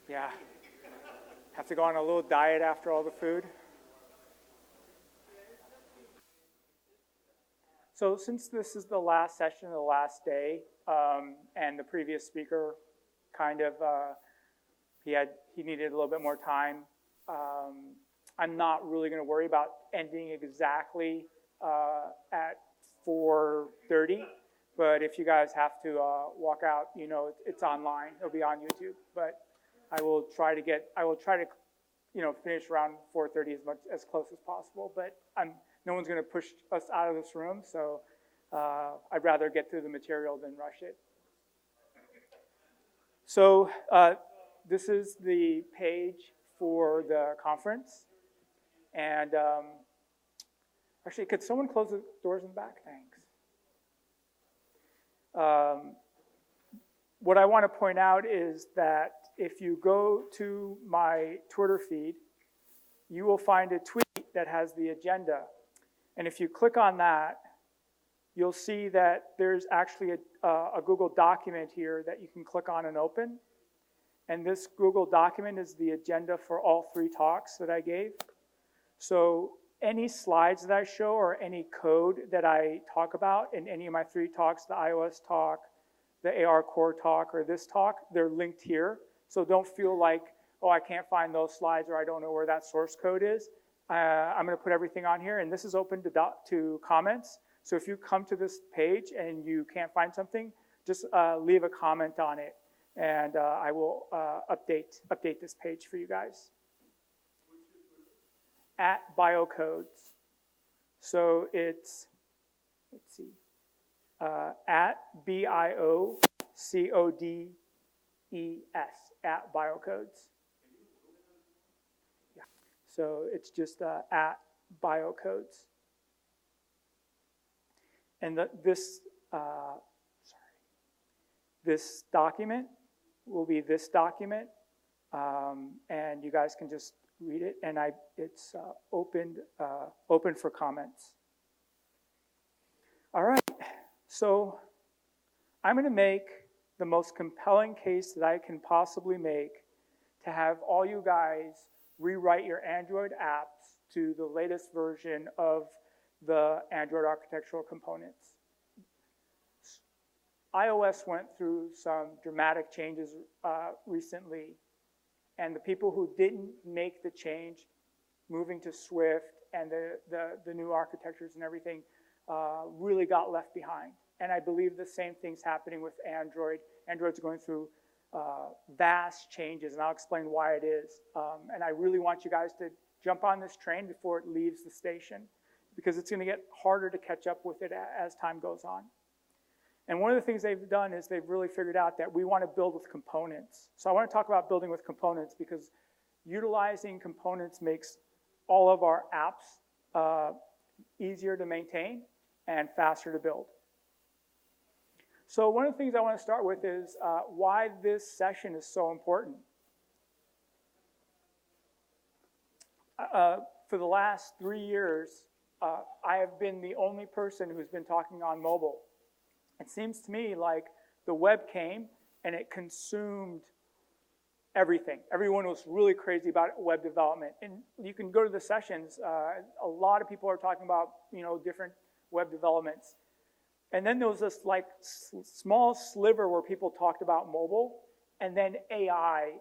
Yeah. Have to go on a little diet after all the food. So since this is the last session of the last day, and the previous speaker kind of, he needed a little bit more time, I'm not really going to worry about ending exactly at 4:30. But if you guys have to walk out, it's online. It'll be on YouTube. But I will try to finish around 4:30 as close as possible. But no one's going to push us out of this room, so I'd rather get through the material than rush it. So this is the page for the conference. And actually, could someone close the doors in the back? Thanks. What I want to point out is that if you go to my Twitter feed, you will find a tweet that has the agenda. And if you click on that, you'll see that there's actually a Google document here that you can click on and open. And this Google document is the agenda for all 3 talks that I gave. So any slides that I show or any code that I talk about in any of my 3 talks, the iOS talk, the AR core talk, or this talk, they're linked here. So don't feel like, oh, I can't find those slides or I don't know where that source code is. I'm going to put everything on here, and this is open to comments. So if you come to this page and you can't find something, just leave a comment on it, and I will update this page for you guys. At Biocodes. So it's, let's see, at BIOCODES, at Biocodes. Yeah. So it's just at Biocodes. And this document will be this document, and you guys can just read it, and it's open for comments. All right, so I'm going to make the most compelling case that I can possibly make to have all you guys rewrite your Android apps to the latest version of the Android architectural components. iOS went through some dramatic changes recently, and the people who didn't make the change, moving to Swift and the new architectures and everything, really got left behind. And I believe the same thing's happening with Android. Android's going through vast changes, and I'll explain why it is. And I really want you guys to jump on this train before it leaves the station, because it's going to get harder to catch up with it as time goes on. And one of the things they've done is they've really figured out that we want to build with components. So I want to talk about building with components, because utilizing components makes all of our apps easier to maintain and faster to build. So one of the things I want to start with is why this session is so important. For the last 3 years, I have been the only person who's been talking on mobile. It seems to me like the web came and it consumed everything. Everyone was really crazy about web development. And you can go to the sessions. A lot of people are talking about different web developments. And then there was this like small sliver where people talked about mobile, and then AI,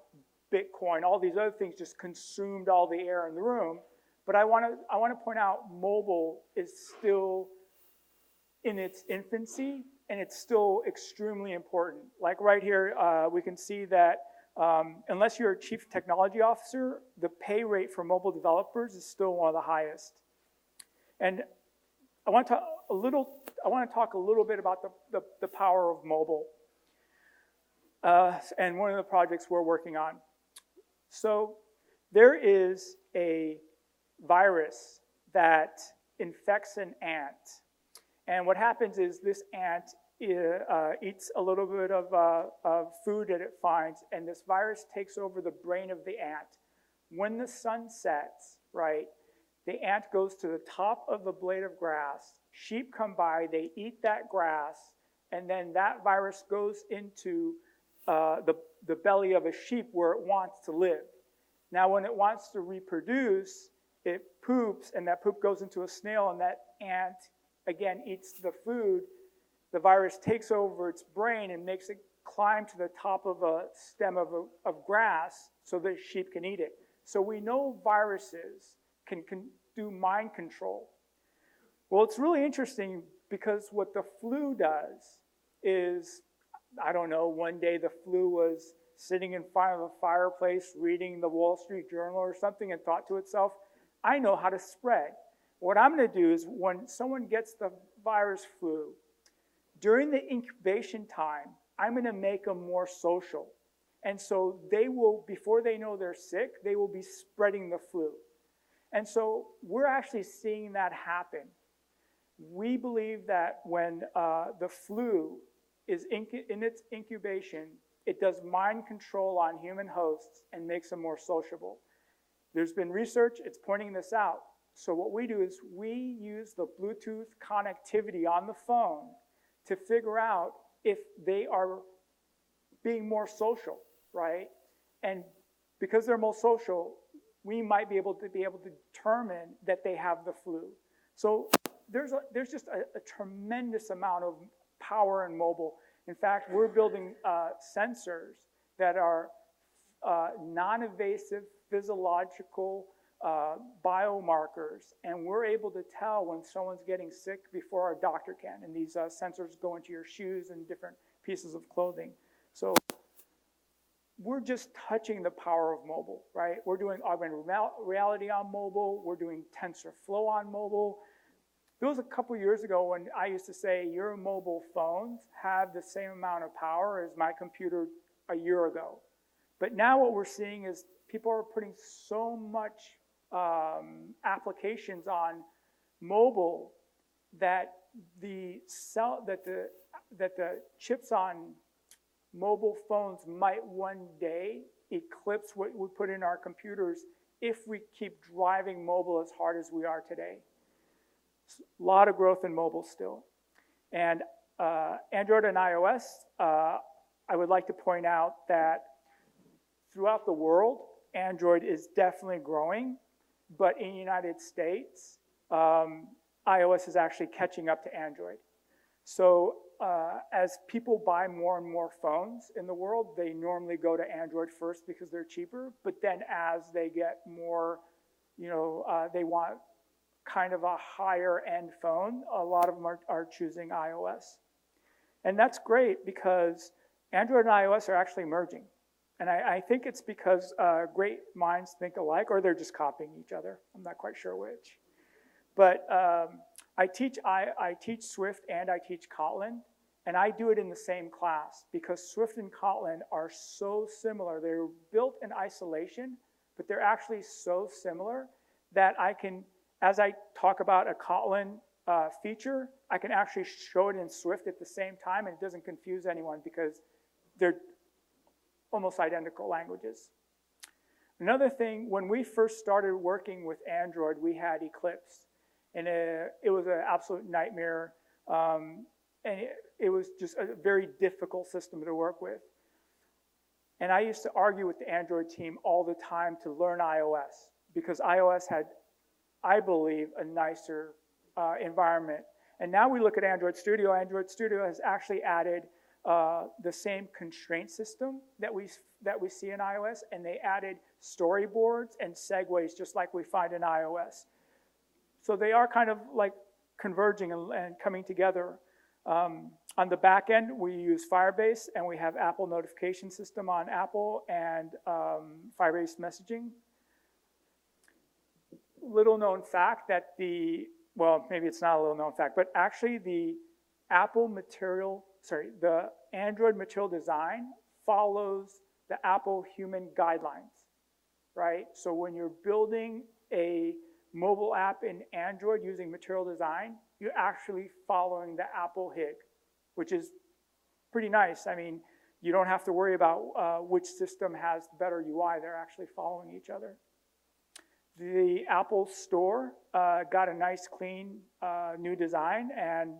Bitcoin, all these other things just consumed all the air in the room. But I want to point out mobile is still in its infancy, and it's still extremely important. Like right here, we can see that unless you're a chief technology officer, the pay rate for mobile developers is still one of the highest. And I want to talk a little bit about the power of mobile and one of the projects we're working on. So there is a virus that infects an ant. And what happens is this ant eats a little bit of food that it finds, and this virus takes over the brain of the ant. When the sun sets, right, the ant goes to the top of the blade of grass. Sheep come by, they eat that grass, and then that virus goes into the belly of a sheep where it wants to live. Now, when it wants to reproduce, it poops, and that poop goes into a snail, and that ant, again, eats the food. The virus takes over its brain and makes it climb to the top of a stem of grass so the sheep can eat it. So we know viruses can do mind control. Well, it's really interesting because what the flu does is, I don't know, one day the flu was sitting in front of a fireplace reading the Wall Street Journal or something and thought to itself, I know how to spread. What I'm going to do is when someone gets the virus flu, during the incubation time, I'm going to make them more social. And so they will, before they know they're sick, they will be spreading the flu. And so we're actually seeing that happen. We believe that when the flu is in its incubation, it does mind control on human hosts and makes them more sociable. There's been research, it's pointing this out. So what we do is we use the Bluetooth connectivity on the phone to figure out if they are being more social, right? And because they're more social, we might be able to determine that they have the flu. So there's just a tremendous amount of power in mobile. In fact, we're building sensors that are non-invasive physiological biomarkers, and we're able to tell when someone's getting sick before our doctor can. And these sensors go into your shoes and different pieces of clothing. So we're just touching the power of mobile, right? We're doing augmented reality on mobile. We're doing TensorFlow on mobile. There was a couple years ago when I used to say your mobile phones have the same amount of power as my computer a year ago. But now what we're seeing is people are putting so much applications on mobile that the chips on mobile phones might one day eclipse what we put in our computers if we keep driving mobile as hard as we are today. A lot of growth in mobile still. And Android and iOS, I would like to point out that throughout the world, Android is definitely growing, but in the United States, iOS is actually catching up to Android. So as people buy more and more phones in the world, they normally go to Android first because they're cheaper, but then as they get more, they want kind of a higher end phone, a lot of them are choosing iOS. And that's great because Android and iOS are actually merging. And I think it's because great minds think alike, or they're just copying each other. I'm not quite sure which. But I teach Swift and I teach Kotlin, and I do it in the same class because Swift and Kotlin are so similar. They're built in isolation, but they're actually so similar that I can, as I talk about a Kotlin feature, I can actually show it in Swift at the same time, and it doesn't confuse anyone because they're almost identical languages. Another thing, when we first started working with Android, we had Eclipse, and it was an absolute nightmare, and it was just a very difficult system to work with. And I used to argue with the Android team all the time to learn iOS, because iOS had, I believe, a nicer environment. And now we look at Android Studio. Android Studio has actually added the same constraint system that we see in iOS, and they added storyboards and segues just like we find in iOS. So they are kind of like converging and coming together. On the back end, we use Firebase, and we have Apple notification system on Apple and Firebase messaging. Little known fact that well, maybe it's not a little known fact, but actually the Android material design follows the Apple human guidelines, right? So when you're building a mobile app in Android using material design, you're actually following the Apple HIG, which is pretty nice. I mean, you don't have to worry about which system has better UI. They're actually following each other. The Apple Store got a nice, clean, new design, and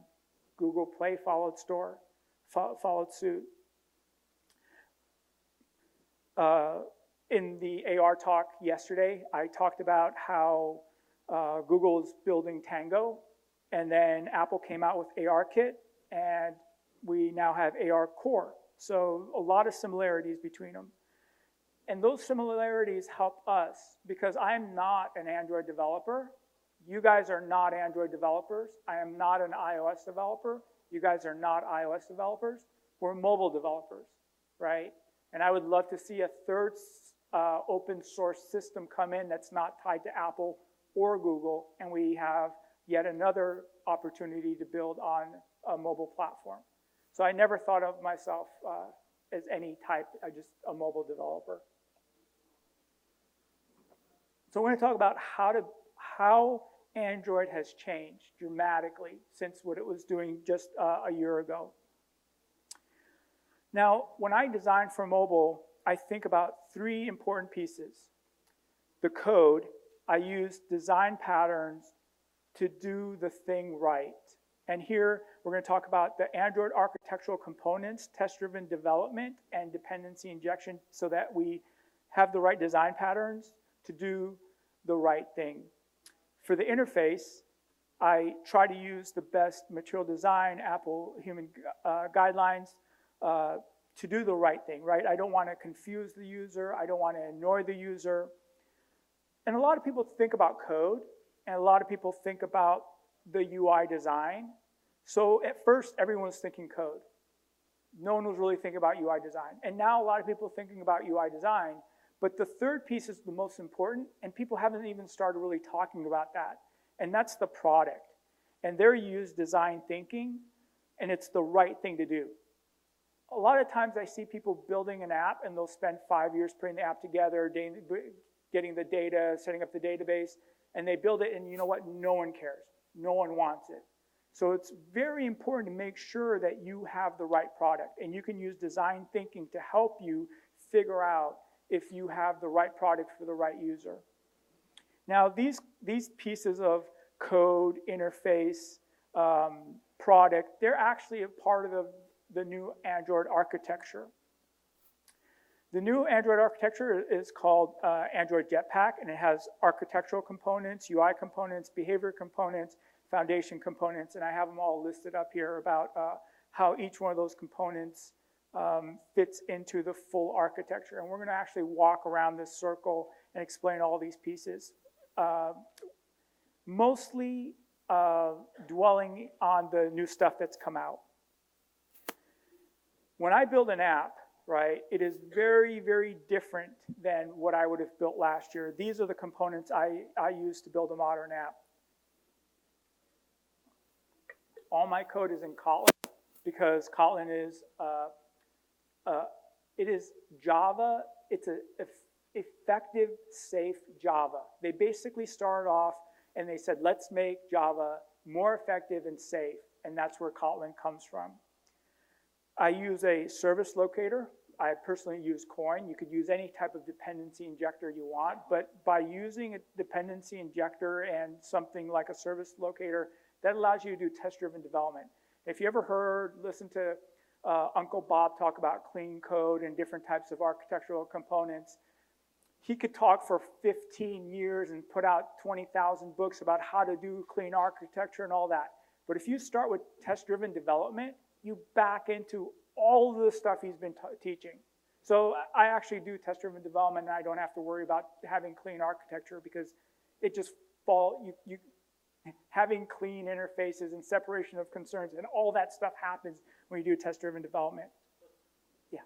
Google Play followed suit. In the AR talk yesterday, I talked about how Google is building Tango, and then Apple came out with ARKit, and we now have AR Core. So a lot of similarities between them. And those similarities help us because I'm not an Android developer. You guys are not Android developers. I am not an iOS developer. You guys are not iOS developers. We're mobile developers, right? And I would love to see a third open source system come in that's not tied to Apple or Google, and we have yet another opportunity to build on a mobile platform. So I never thought of myself as any type, just a mobile developer. So we're going to talk about how Android has changed dramatically since what it was doing just a year ago. Now, when I design for mobile, I think about three important pieces. The code, I use design patterns to do the thing right. And here, we're going to talk about the Android architectural components, test-driven development, and dependency injection so that we have the right design patterns to do the right thing. For the interface, I try to use the best material design, Apple human guidelines, to do the right thing, right? I don't want to confuse the user. I don't want to annoy the user. And a lot of people think about code, and a lot of people think about the UI design. So at first, everyone was thinking code. No one was really thinking about UI design. And now a lot of people are thinking about UI design. But the third piece is the most important, and people haven't even started really talking about that. And that's the product. And there you use design thinking, and it's the right thing to do. A lot of times I see people building an app, and they'll spend 5 years putting the app together, getting the data, setting up the database, and they build it, and you know what? No one cares. No one wants it. So it's very important to make sure that you have the right product, and you can use design thinking to help you figure out if you have the right product for the right user. Now, these pieces of code, interface, product, they're actually a part of the new Android architecture. The new Android architecture is called Android Jetpack, and it has architectural components, UI components, behavior components, foundation components, and I have them all listed up here about how each one of those components fits into the full architecture. And we're going to actually walk around this circle and explain all these pieces. Mostly dwelling on the new stuff that's come out. When I build an app, right, it is very, very different than what I would have built last year. These are the components I use to build a modern app. All my code is in Kotlin because Kotlin is it is Java. It's an effective, safe Java. They basically started off and they said, let's make Java more effective and safe, and that's where Kotlin comes from. I use a service locator. I personally use Coin. You could use any type of dependency injector you want, but by using a dependency injector and something like a service locator, that allows you to do test-driven development. If you ever listen to Uncle Bob talk about clean code and different types of architectural components, he could talk for 15 years and put out 20,000 books about how to do clean architecture and all that. But if you start with test-driven development, you back into all of the stuff he's been teaching. So I actually do test-driven development, and I don't have to worry about having clean architecture because it just having clean interfaces and separation of concerns and all that stuff happens when you do test-driven development. Yeah.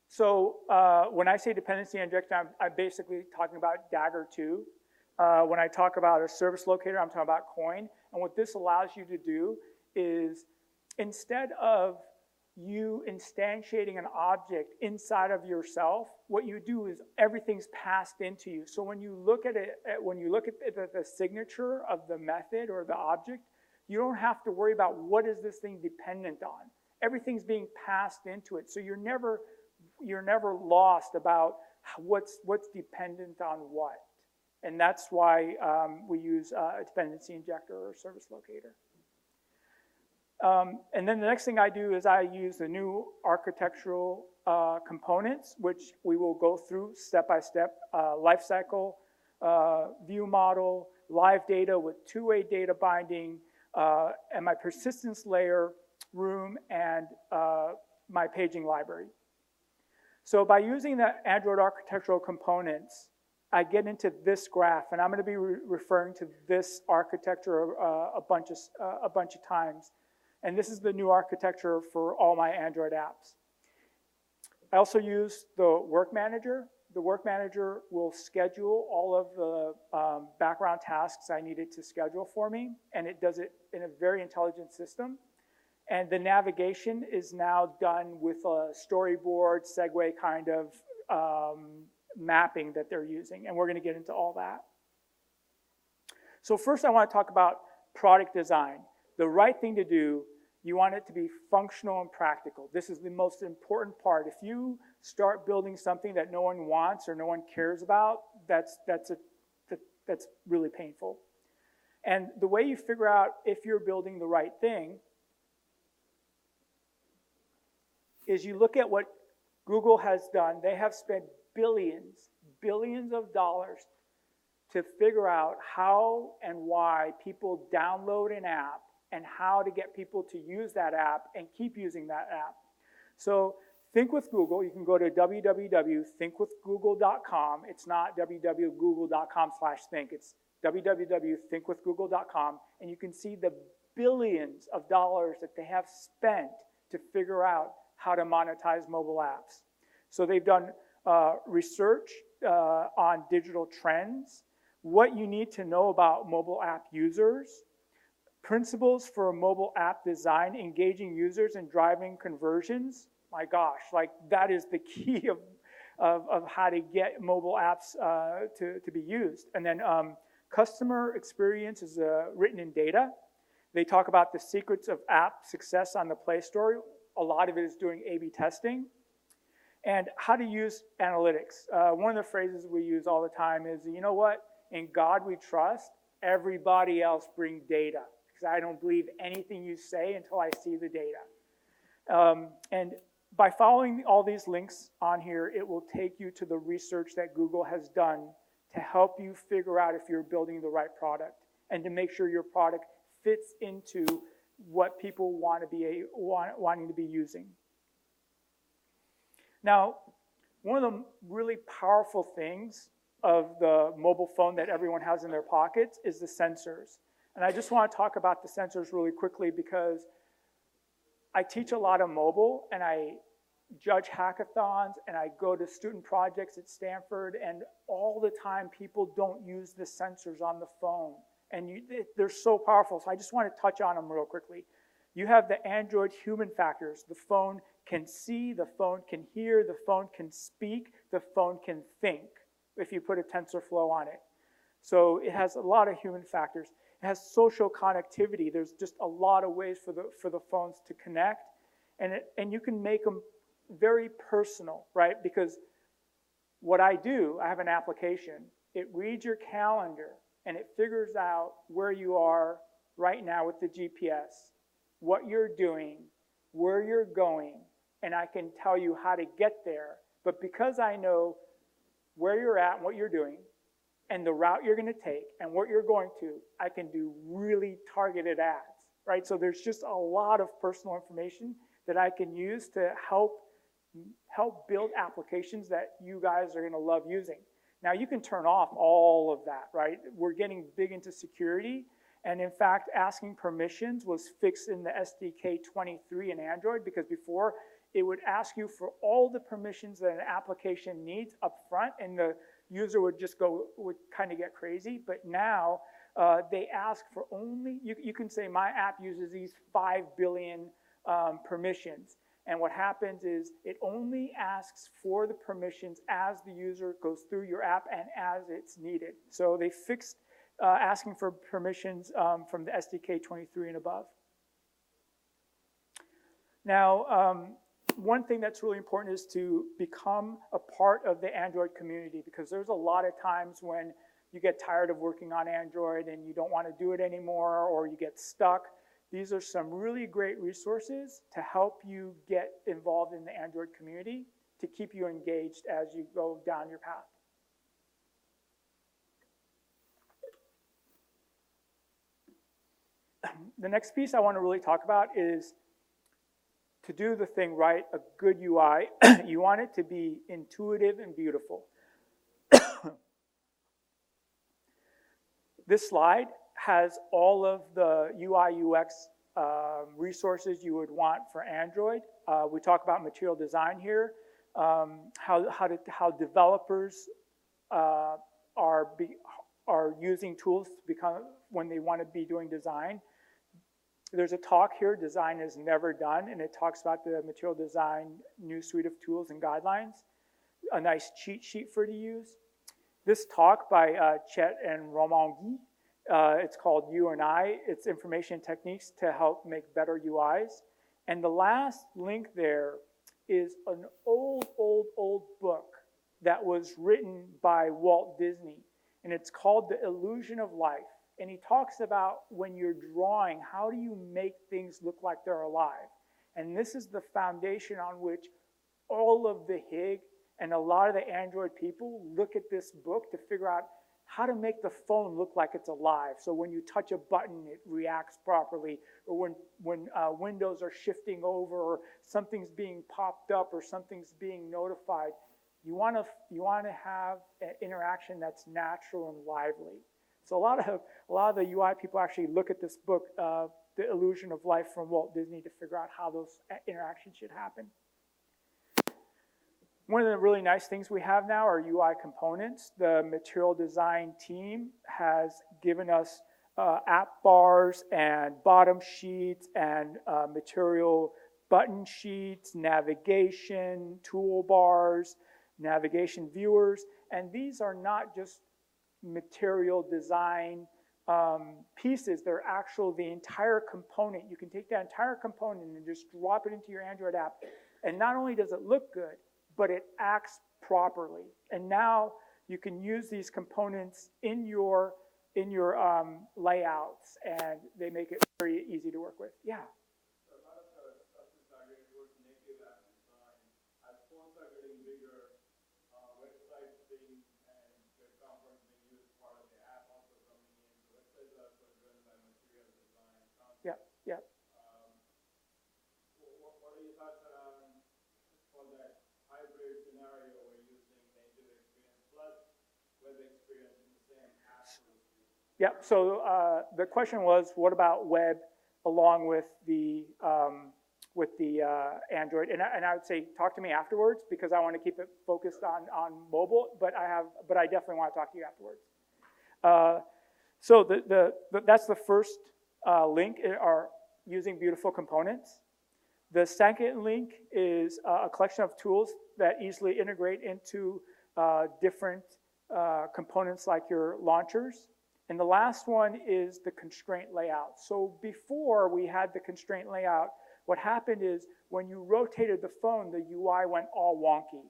So when I say dependency injection, I'm basically talking about Dagger 2. When I talk about a service locator, I'm talking about Coin. And what this allows you to do is, instead of you instantiating an object inside of yourself, what you do is everything's passed into you. So when you look at it, the signature of the method or the object, you don't have to worry about what is this thing dependent on. Everything's being passed into it. So you're never lost about what's dependent on what. And that's why we use a dependency injector or service locator. And then the next thing I do is I use the new architectural components, which we will go through step by step, lifecycle, view model, live data with two-way data binding, and my persistence layer room, and my paging library. So by using the Android architectural components, I get into this graph, and I'm going to be referring to this architecture a bunch of times. And this is the new architecture for all my Android apps. I also use the Work Manager. The Work Manager will schedule all of the background tasks I needed to schedule for me, and it does it in a very intelligent system. And the navigation is now done with a storyboard, segue kind of mapping that they're using, and we're going to get into all that. So first I want to talk about product design. The right thing to do, you want it to be functional and practical. This is the most important part. If you start building something that no one wants or no one cares about, that's really painful. And the way you figure out if you're building the right thing is you look at what Google has done. They have spent billions of dollars to figure out how and why people download an app and how to get people to use that app and keep using that app. So think with Google. You can go to www.thinkwithgoogle.com. It's not www.google.com/think. It's www.thinkwithgoogle.com, and you can see the billions of dollars that they have spent to figure out how to monetize mobile apps. So they've done research on digital trends, what you need to know about mobile app users, principles for mobile app design, engaging users and driving conversions. My gosh, like that is the key of how to get mobile apps to be used. And then customer experience is written in data. They talk about the secrets of app success on the Play Store. A lot of it is doing A/B testing. And how to use analytics. One of the phrases we use all the time is, you know what? In God we trust, everybody else bring data. Because I don't believe anything you say until I see the data. And by following all these links on here, it will take you to the research that Google has done to help you figure out if you're building the right product and to make sure your product fits into what people wanting to be using. Now, one of the really powerful things of the mobile phone that everyone has in their pockets is the sensors. And I just want to talk about the sensors really quickly because I teach a lot of mobile and I judge hackathons and I go to student projects at Stanford, and all the time people don't use the sensors on the phone. And they're so powerful, so I just want to touch on them real quickly. You have the Android human factors. The phone can see, the phone can hear, the phone can speak, the phone can think if you put a TensorFlow on it. So it has a lot of human factors. It has social connectivity. There's just a lot of ways for the phones to connect. And you can make them very personal, right? Because what I do, I have an application. It reads your calendar, and it figures out where you are right now with the GPS, what you're doing, where you're going, and I can tell you how to get there. But because I know where you're at and what you're doing, and the route you're going to take, and what you're going to, I can do really targeted ads, right? So there's just a lot of personal information that I can use to help build applications that you guys are going to love using. Now, you can turn off all of that, right? We're getting big into security. And in fact, asking permissions was fixed in the SDK 23 in Android, because before it would ask you for all the permissions that an application needs up front, and the user would kind of get crazy. But now they ask for only, you can say my app uses these 5 billion permissions. And what happens is it only asks for the permissions as the user goes through your app and as it's needed. So they fixed asking for permissions from the SDK 23 and above. Now, one thing that's really important is to become a part of the Android community, because there's a lot of times when you get tired of working on Android and you don't want to do it anymore, or you get stuck. These are some really great resources to help you get involved in the Android community, to keep you engaged as you go down your path. The next piece I want to really talk about is, to do the thing right, a good UI, you want it to be intuitive and beautiful. This slide has all of the UI UX resources you would want for Android. We talk about material design here, how developers are using tools to become, when they want to be doing design. There's a talk here, Design is Never Done, and it talks about the material design new suite of tools and guidelines, a nice cheat sheet for to use. This talk by Chet and Romain Guy, it's called You and I. It's information techniques to help make better UIs. And the last link there is an old book that was written by Walt Disney, and it's called The Illusion of Life. And he talks about, when you're drawing, how do you make things look like they're alive? And this is the foundation on which all of the HIG and a lot of the Android people look at this book to figure out how to make the phone look like it's alive. So when you touch a button, it reacts properly, or when windows are shifting over, or something's being popped up, or something's being notified, you want to have an interaction that's natural and lively. So a lot of the UI people actually look at this book, The Illusion of Life from Walt Disney, to figure out how those interactions should happen. One of the really nice things we have now are UI components. The material design team has given us app bars and bottom sheets and material button sheets, navigation, toolbars, navigation viewers, and these are not just material design pieces. They're the entire component. You can take that entire component and just drop it into your Android app, and not only does it look good, but it acts properly. And now you can use these components in your layouts, and they make it very easy to work with. Yeah. So a lot of the stuff is targeted towards native app design. As phones are getting bigger, websites being and their components being used part of the app also coming in. So websites are also driven by material design concepts. Yeah. Yeah. What are your thoughts around for that hybrid scenario where you're using native experience plus web experience in the same app? Yeah, so the question was, what about web along with the Android? And I would say, talk to me afterwards, because I want to keep it focused on mobile. But I definitely want to talk to you afterwards. So that's the first link, are using beautiful components. The second link is a collection of tools that easily integrate into different components like your launchers. And the last one is the constraint layout. So before we had the constraint layout, what happened is when you rotated the phone, the UI went all wonky.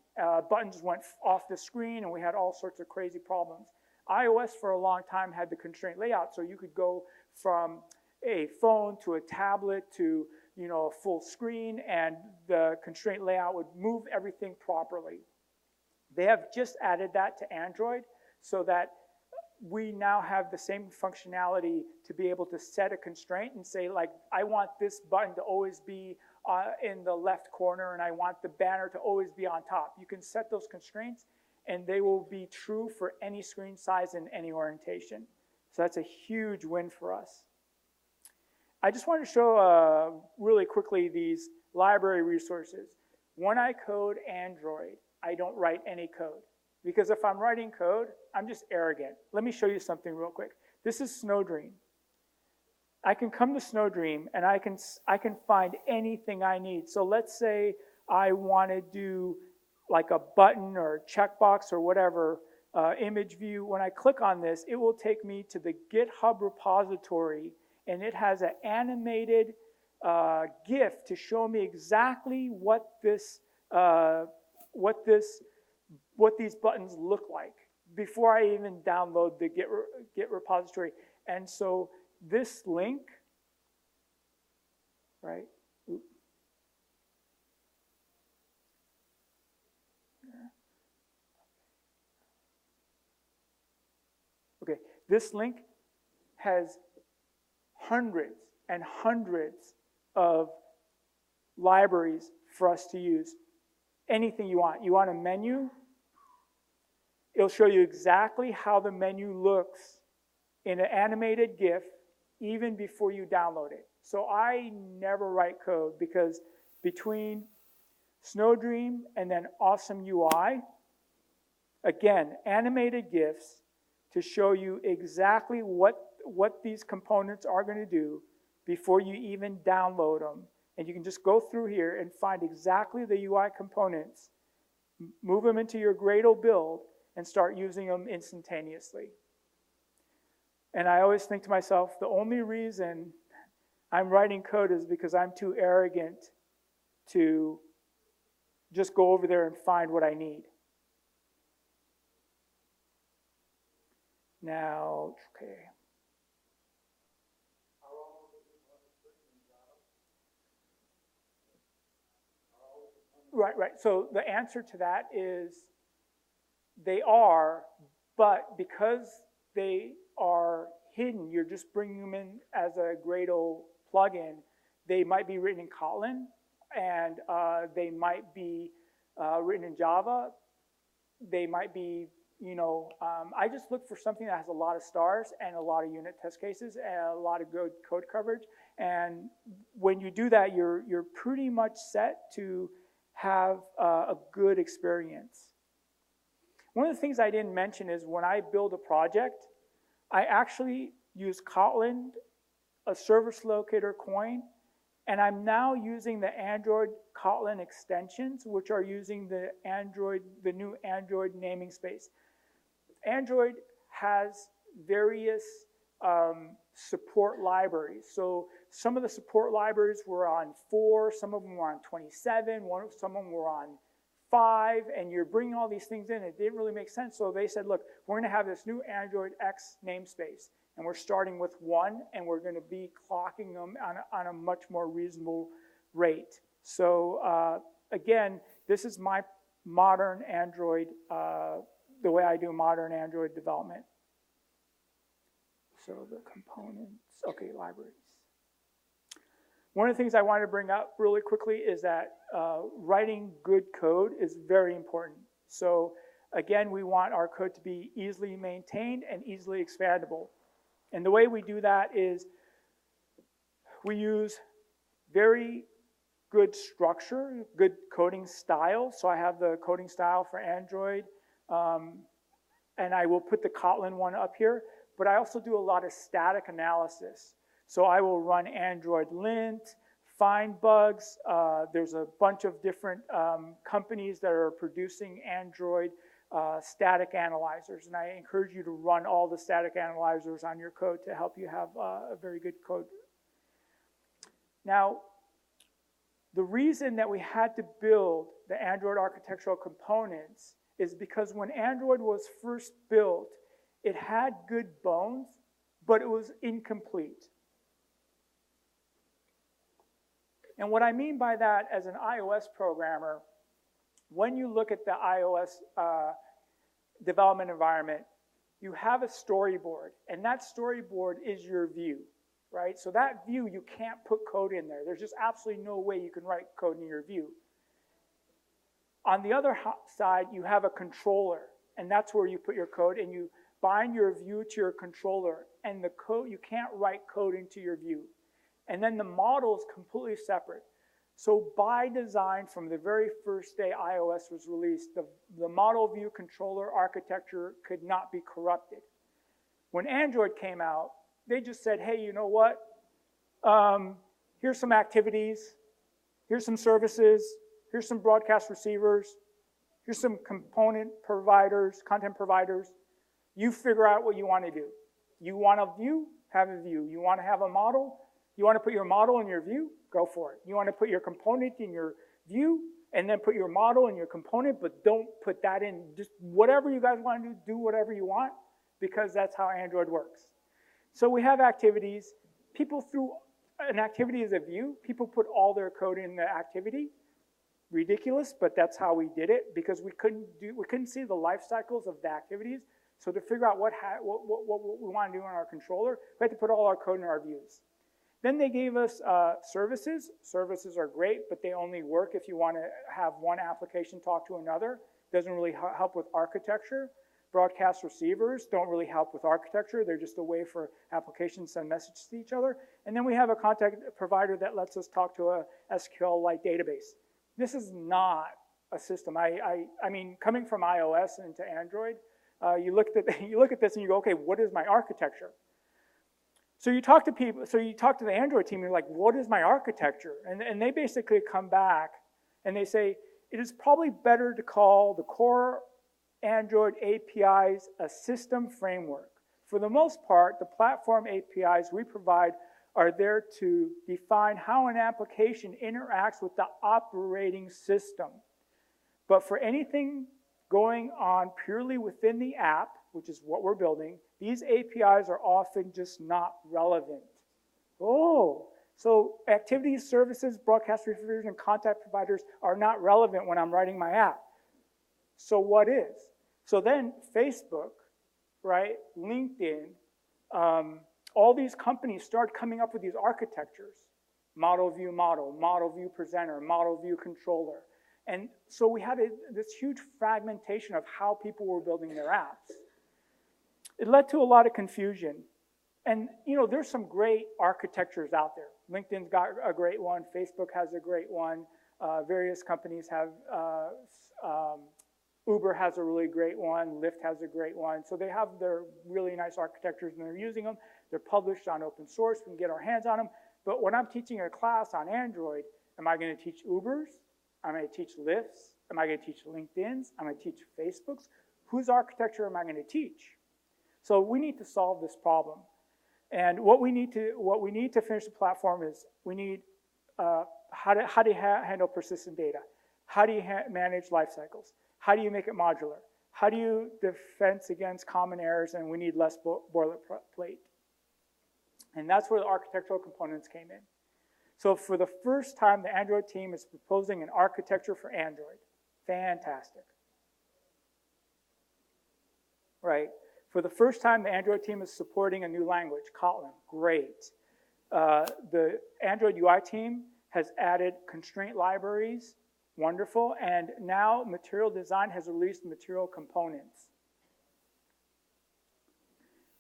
Buttons went off the screen, and we had all sorts of crazy problems. iOS for a long time had the constraint layout, so you could go from a phone to a tablet to a full screen, and the constraint layout would move everything properly. They have just added that to Android, so that we now have the same functionality to be able to set a constraint and say, like, I want this button to always be in the left corner, and I want the banner to always be on top. You can set those constraints, and they will be true for any screen size and any orientation. So that's a huge win for us. I just want to show really quickly these library resources. When I code Android, I don't write any code. Because if I'm writing code, I'm just arrogant. Let me show you something real quick. This is Snowdream. I can come to Snowdream, and I can find anything I need. So let's say I want to do like a button or a checkbox or whatever, image view. When I click on this, it will take me to the GitHub repository, and it has an animated GIF to show me exactly what these buttons look like before I even download the Git repository. And so this link right? Oop. Okay, this link has hundreds and hundreds of libraries for us to use. Anything you want. You want a menu? It'll show you exactly how the menu looks in an animated GIF even before you download it. So I never write code because between Snowdream and then Awesome UI, again, animated GIFs to show you exactly what these components are going to do before you even download them. And you can just go through here and find exactly the UI components, move them into your Gradle build, and start using them instantaneously. And I always think to myself, the only reason I'm writing code is because I'm too arrogant to just go over there and find what I need. Now, okay. Right. So the answer to that is they are, but because they are hidden, you're just bringing them in as a Gradle plugin. They might be written in Kotlin, and they might be written in Java. They might be, I just look for something that has a lot of stars and a lot of unit test cases and a lot of good code coverage. And when you do that, you're pretty much set to have a good experience. One of the things I didn't mention is when I build a project, I actually use Kotlin, a service locator coin, and I'm now using the Android Kotlin extensions, which are using the new Android naming space. Android has various support libraries. So some of the support libraries were on 4, some of them were on 27, some of them were on 5, and you're bringing all these things in. It didn't really make sense. So they said, look, we're going to have this new Android X namespace, and we're starting with 1, and we're going to be clocking them on a much more reasonable rate. So again, this is my modern Android, the way I do modern Android development. So the components, okay, libraries. One of the things I wanted to bring up really quickly is that writing good code is very important. So again, we want our code to be easily maintained and easily expandable. And the way we do that is we use very good structure, good coding style. So I have the coding style for Android, and I will put the Kotlin one up here. But I also do a lot of static analysis. So I will run Android lint, find bugs. There's a bunch of different companies that are producing Android static analyzers. And I encourage you to run all the static analyzers on your code to help you have a very good code. Now, the reason that we had to build the Android architectural components is because when Android was first built, it had good bones, but it was incomplete. And what I mean by that as an iOS programmer, when you look at the iOS development environment, you have a storyboard, and that storyboard is your view, right? So that view, you can't put code in there. There's just absolutely no way you can write code in your view. On the other side, you have a controller, and that's where you put your code, and you bind your view to your controller, and the code, you can't write code into your view. And then the model is completely separate. So by design, from the very first day iOS was released, the model view controller architecture could not be corrupted. When Android came out, they just said, hey, you know what? Here's some activities. Here's some services. Here's some broadcast receivers. Here's some component providers, content providers. You figure out what you want to do. You want a view? Have a view. You want to have a model? You want to put your model in your view? Go for it. You want to put your component in your view and then put your model in your component, but don't put that in. Just whatever you guys want to do whatever you want, because that's how Android works. So we have activities. People threw an activity is a view. People put all their code in the activity. Ridiculous, but that's how we did it because we couldn't see the life cycles of the activities. So to figure out what we want to do on our controller, we had to put all our code in our views. Then they gave us services. Services are great, but they only work if you want to have one application talk to another. Doesn't really help with architecture. Broadcast receivers don't really help with architecture. They're just a way for applications to send messages to each other. And then we have a content provider that lets us talk to a SQL-like database. This is not a system. I mean, coming from iOS into Android, you look at this and you go, okay, what is my architecture? So you talk to people. So you talk to the Android team. And you're like, what is my architecture? And they basically come back and they say it is probably better to call the core Android APIs a system framework. For the most part, the platform APIs we provide are there to define how an application interacts with the operating system. But for anything going on purely within the app, which is what we're building, these APIs are often just not relevant. Oh, so activities, services, broadcast receivers, and content providers are not relevant when I'm writing my app. So what is? So then Facebook, right, LinkedIn, all these companies start coming up with these architectures. Model view presenter, model view controller. And so we had this huge fragmentation of how people were building their apps. It led to a lot of confusion. And there's some great architectures out there. LinkedIn's got a great one. Facebook has a great one. Various companies have, Uber has a really great one. Lyft has a great one. So they have their really nice architectures and they're using them. They're published on open source. We can get our hands on them. But when I'm teaching a class on Android, am I going to teach Ubers? Am I going to teach Lyfts? Am I going to teach LinkedIn's? Am I going to teach Facebook's? Whose architecture am I going to teach? So we need to solve this problem. And what we need to finish the platform is we need how do you handle persistent data? How do you manage life cycles? How do you make it modular? How do you defense against common errors? And we need less boilerplate. And that's where the architectural components came in. So for the first time, the Android team is proposing an architecture for Android. Fantastic. Right? For the first time, the Android team is supporting a new language, Kotlin. Great. The Android UI team has added constraint libraries. Wonderful. And now Material Design has released material components.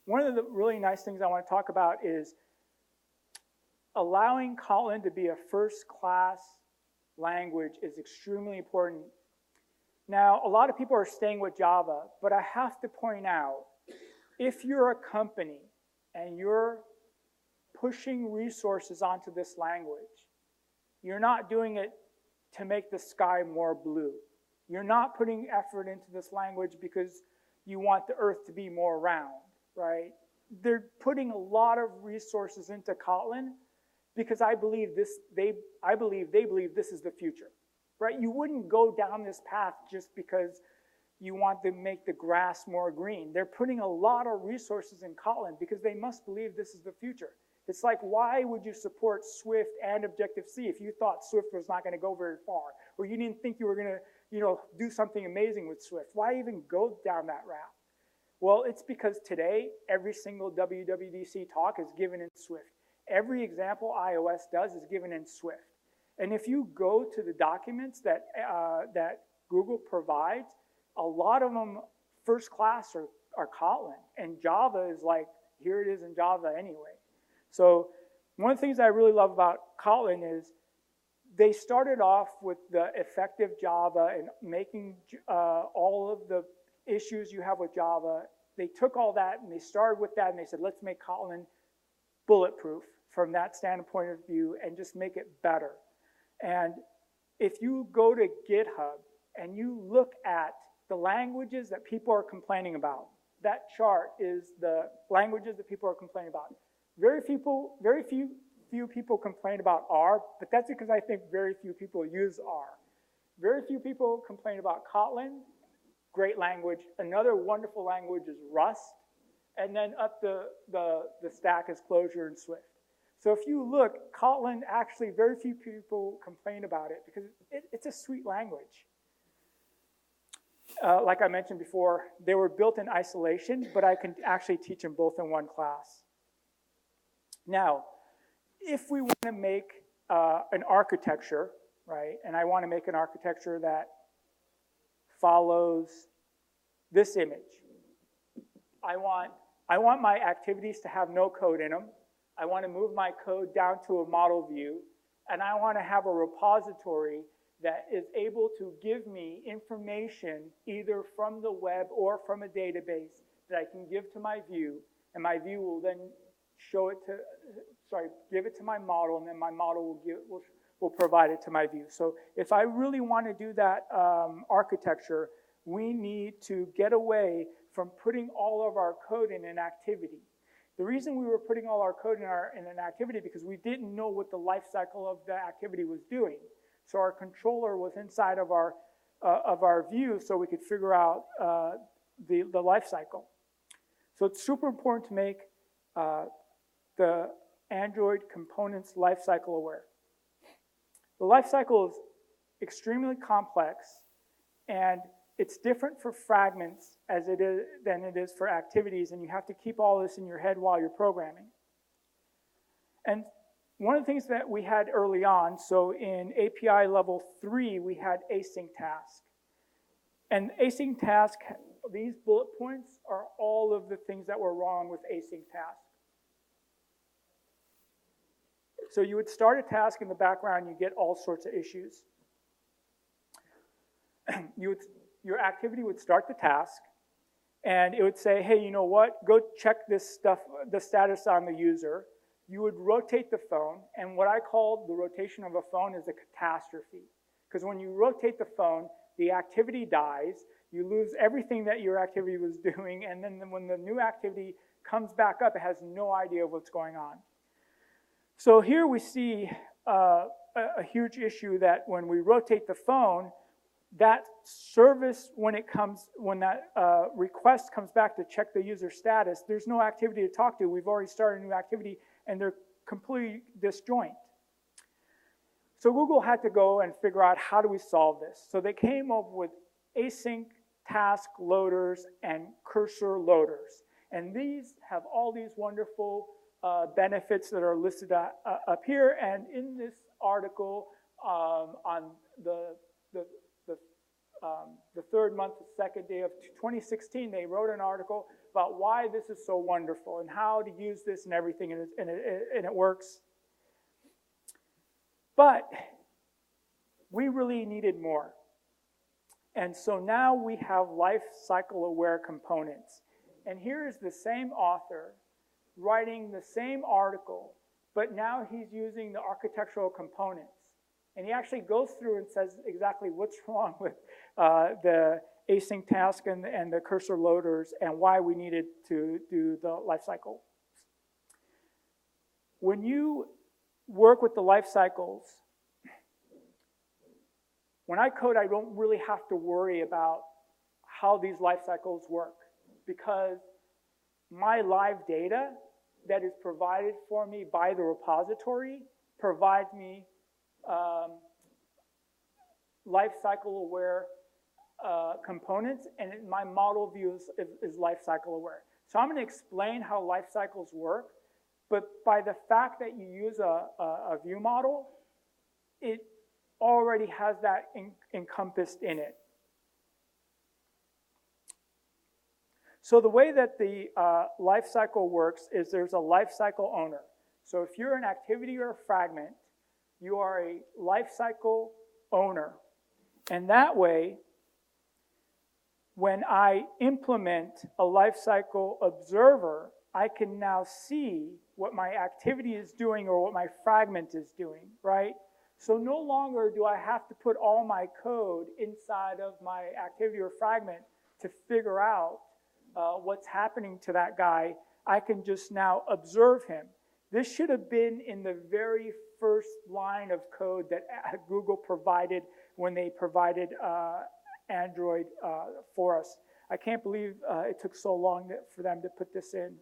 One of the really nice things I want to talk about is allowing Kotlin to be a first-class language is extremely important. Now, a lot of people are staying with Java, but I have to point out, if you're a company and you're pushing resources onto this language, you're not doing it to make the sky more blue. You're not putting effort into this language because you want the earth to be more round, right? They're putting a lot of resources into Kotlin because I believe they believe this is the future, right? You wouldn't go down this path just because you want to make the grass more green. They're putting a lot of resources in Kotlin because they must believe this is the future. It's like, why would you support Swift and Objective-C if you thought Swift was not going to go very far, or you didn't think you were going to, do something amazing with Swift? Why even go down that route? Well, it's because today every single WWDC talk is given in Swift. Every example iOS does is given in Swift. And if you go to the documents that Google provides, a lot of them first class are Kotlin, and Java is like, here it is in Java anyway. So one of the things I really love about Kotlin is they started off with the effective Java and making all of the issues you have with Java. They took all that and they started with that and they said, let's make Kotlin bulletproof from that standpoint of view and just make it better. And if you go to GitHub and you look at the languages that people are complaining about, that chart is the languages that people are complaining about. Very few people complain about R, but that's because I think very few people use R. Very few people complain about Kotlin, great language. Another wonderful language is Rust, and then up the stack is Clojure and Swift. So if you look, Kotlin, actually very few people complain about it because it's a sweet language. Like I mentioned before, they were built in isolation, but I can actually teach them both in one class. Now, if we want to make an architecture, right, and I want to make an architecture that follows this image. I want my activities to have no code in them. I want to move my code down to a model view, and I want to have a repository that is able to give me information either from the web or from a database that I can give to my view, and my view will then give it to my model, and then my model will provide it to my view. So if I really want to do that architecture, we need to get away from putting all of our code in an activity. The reason we were putting all our code in an activity because we didn't know what the life cycle of the activity was doing. So our controller was inside of our view so we could figure out the life cycle. So it's super important to make the Android components life cycle aware. The life cycle is extremely complex, and it's different for fragments than it is for activities, and you have to keep all this in your head while you're programming. And one of the things that we had early on, so in API level 3, we had async task. And async task, these bullet points are all of the things that were wrong with async task. So you would start a task in the background, you get all sorts of issues. Your activity would start the task, and it would say, hey, you know what? Go check this stuff, the status on the user. You would rotate the phone, and what I call the rotation of a phone is a catastrophe. Because when you rotate the phone, the activity dies, you lose everything that your activity was doing, and then when the new activity comes back up, it has no idea what's going on. So here we see a huge issue that when we rotate the phone, that service, when that request comes back to check the user status, there's no activity to talk to. We've already started a new activity, and they're completely disjoint. So Google had to go and figure out how do we solve this. So they came up with async task loaders and cursor loaders. And these have all these wonderful benefits that are listed up here. And in this article on the third month, the second day of 2016, they wrote an article about why this is so wonderful and how to use this and everything, and it works. But we really needed more. And so now we have life cycle aware components. And here is the same author writing the same article, but now he's using the architectural components. And he actually goes through and says exactly what's wrong with the async task and the cursor loaders and why we needed to do the life cycle. When you work with the life cycles, when I code, I don't really have to worry about how these life cycles work because my live data that is provided for me by the repository provides me life cycle aware components, and my model view is life cycle aware. So I'm going to explain how life cycles work, but by the fact that you use a view model, it already has that encompassed in it. So the way that the life cycle works is there's a life cycle owner. So if you're an activity or a fragment, you are a life cycle owner. And that way, when I implement a life cycle observer, I can now see what my activity is doing or what my fragment is doing, right? So no longer do I have to put all my code inside of my activity or fragment to figure out what's happening to that guy. I can just now observe him. This should have been in the very first line of code that Google provided when they provided Android for us. I can't believe it took so long for them to put this in.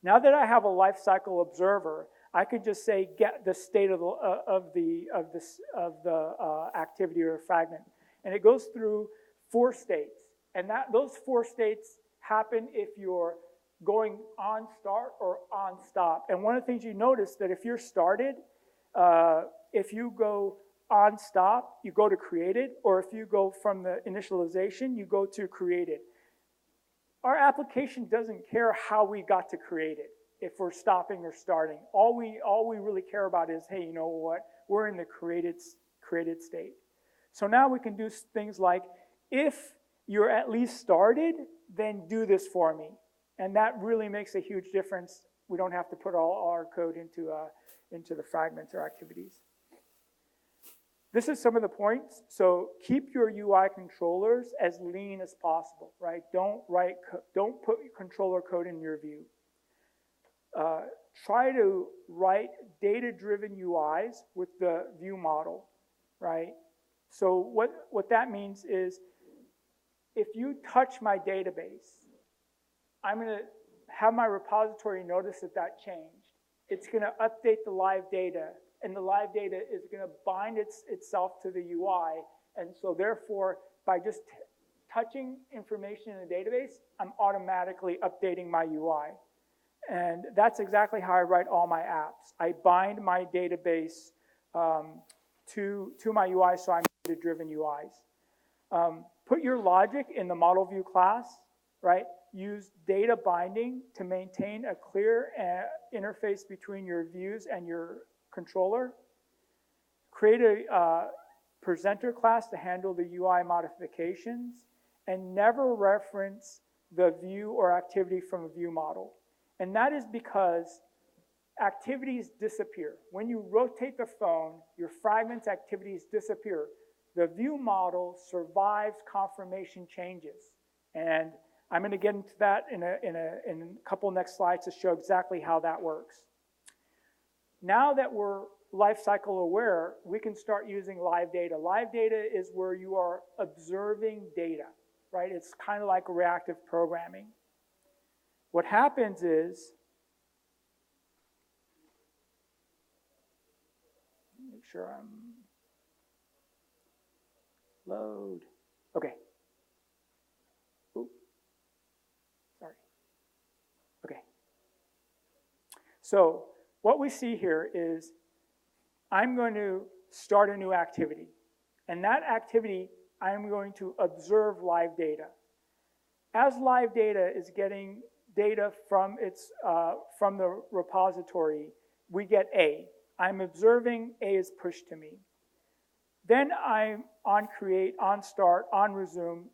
Now that I have a lifecycle observer, I could just say get the state of the activity or fragment, and it goes through 4 states, and those 4 states happen if you're going on start or on stop. And one of the things you notice that if you're started, if you go on stop, you go to created, or if you go from the initialization, you go to created. Our application doesn't care how we got to create it, if we're stopping or starting. All we really care about is, hey, you know what? We're in the created state. So now we can do things like, if you're at least started, then do this for me. And that really makes a huge difference. We don't have to put all our code into the fragments or activities. This is some of the points. So keep your UI controllers as lean as possible, right? Don't put controller code in your view. Try to write data-driven UIs with the view model, right? So what that means is, if you touch my database, I'm going to have my repository notice that changed. It's going to update the live data, and the live data is going to bind itself to the UI. And so therefore, by just touching information in the database, I'm automatically updating my UI. And that's exactly how I write all my apps. I bind my database to my UI, so I'm data-driven UIs. Put your logic in the model view class, right? Use data binding to maintain a clear interface between your views and your controller. Create a presenter class to handle the UI modifications, and never reference the view or activity from a view model. And that is because activities disappear. When you rotate the phone, your fragments activities disappear. The view model survives confirmation changes. And I'm going to get into that in a couple next slides to show exactly how that works. Now that we're lifecycle aware, we can start using live data. Live data is where you are observing data, right? It's kind of like reactive programming. What happens is, make sure I'm load. Okay. Oops. Sorry. Okay. So what we see here is, I'm going to start a new activity. And that activity, I'm going to observe live data. As live data is getting data from the repository, we get A. I'm observing A is pushed to me. Then I'm on create, on start, on resume.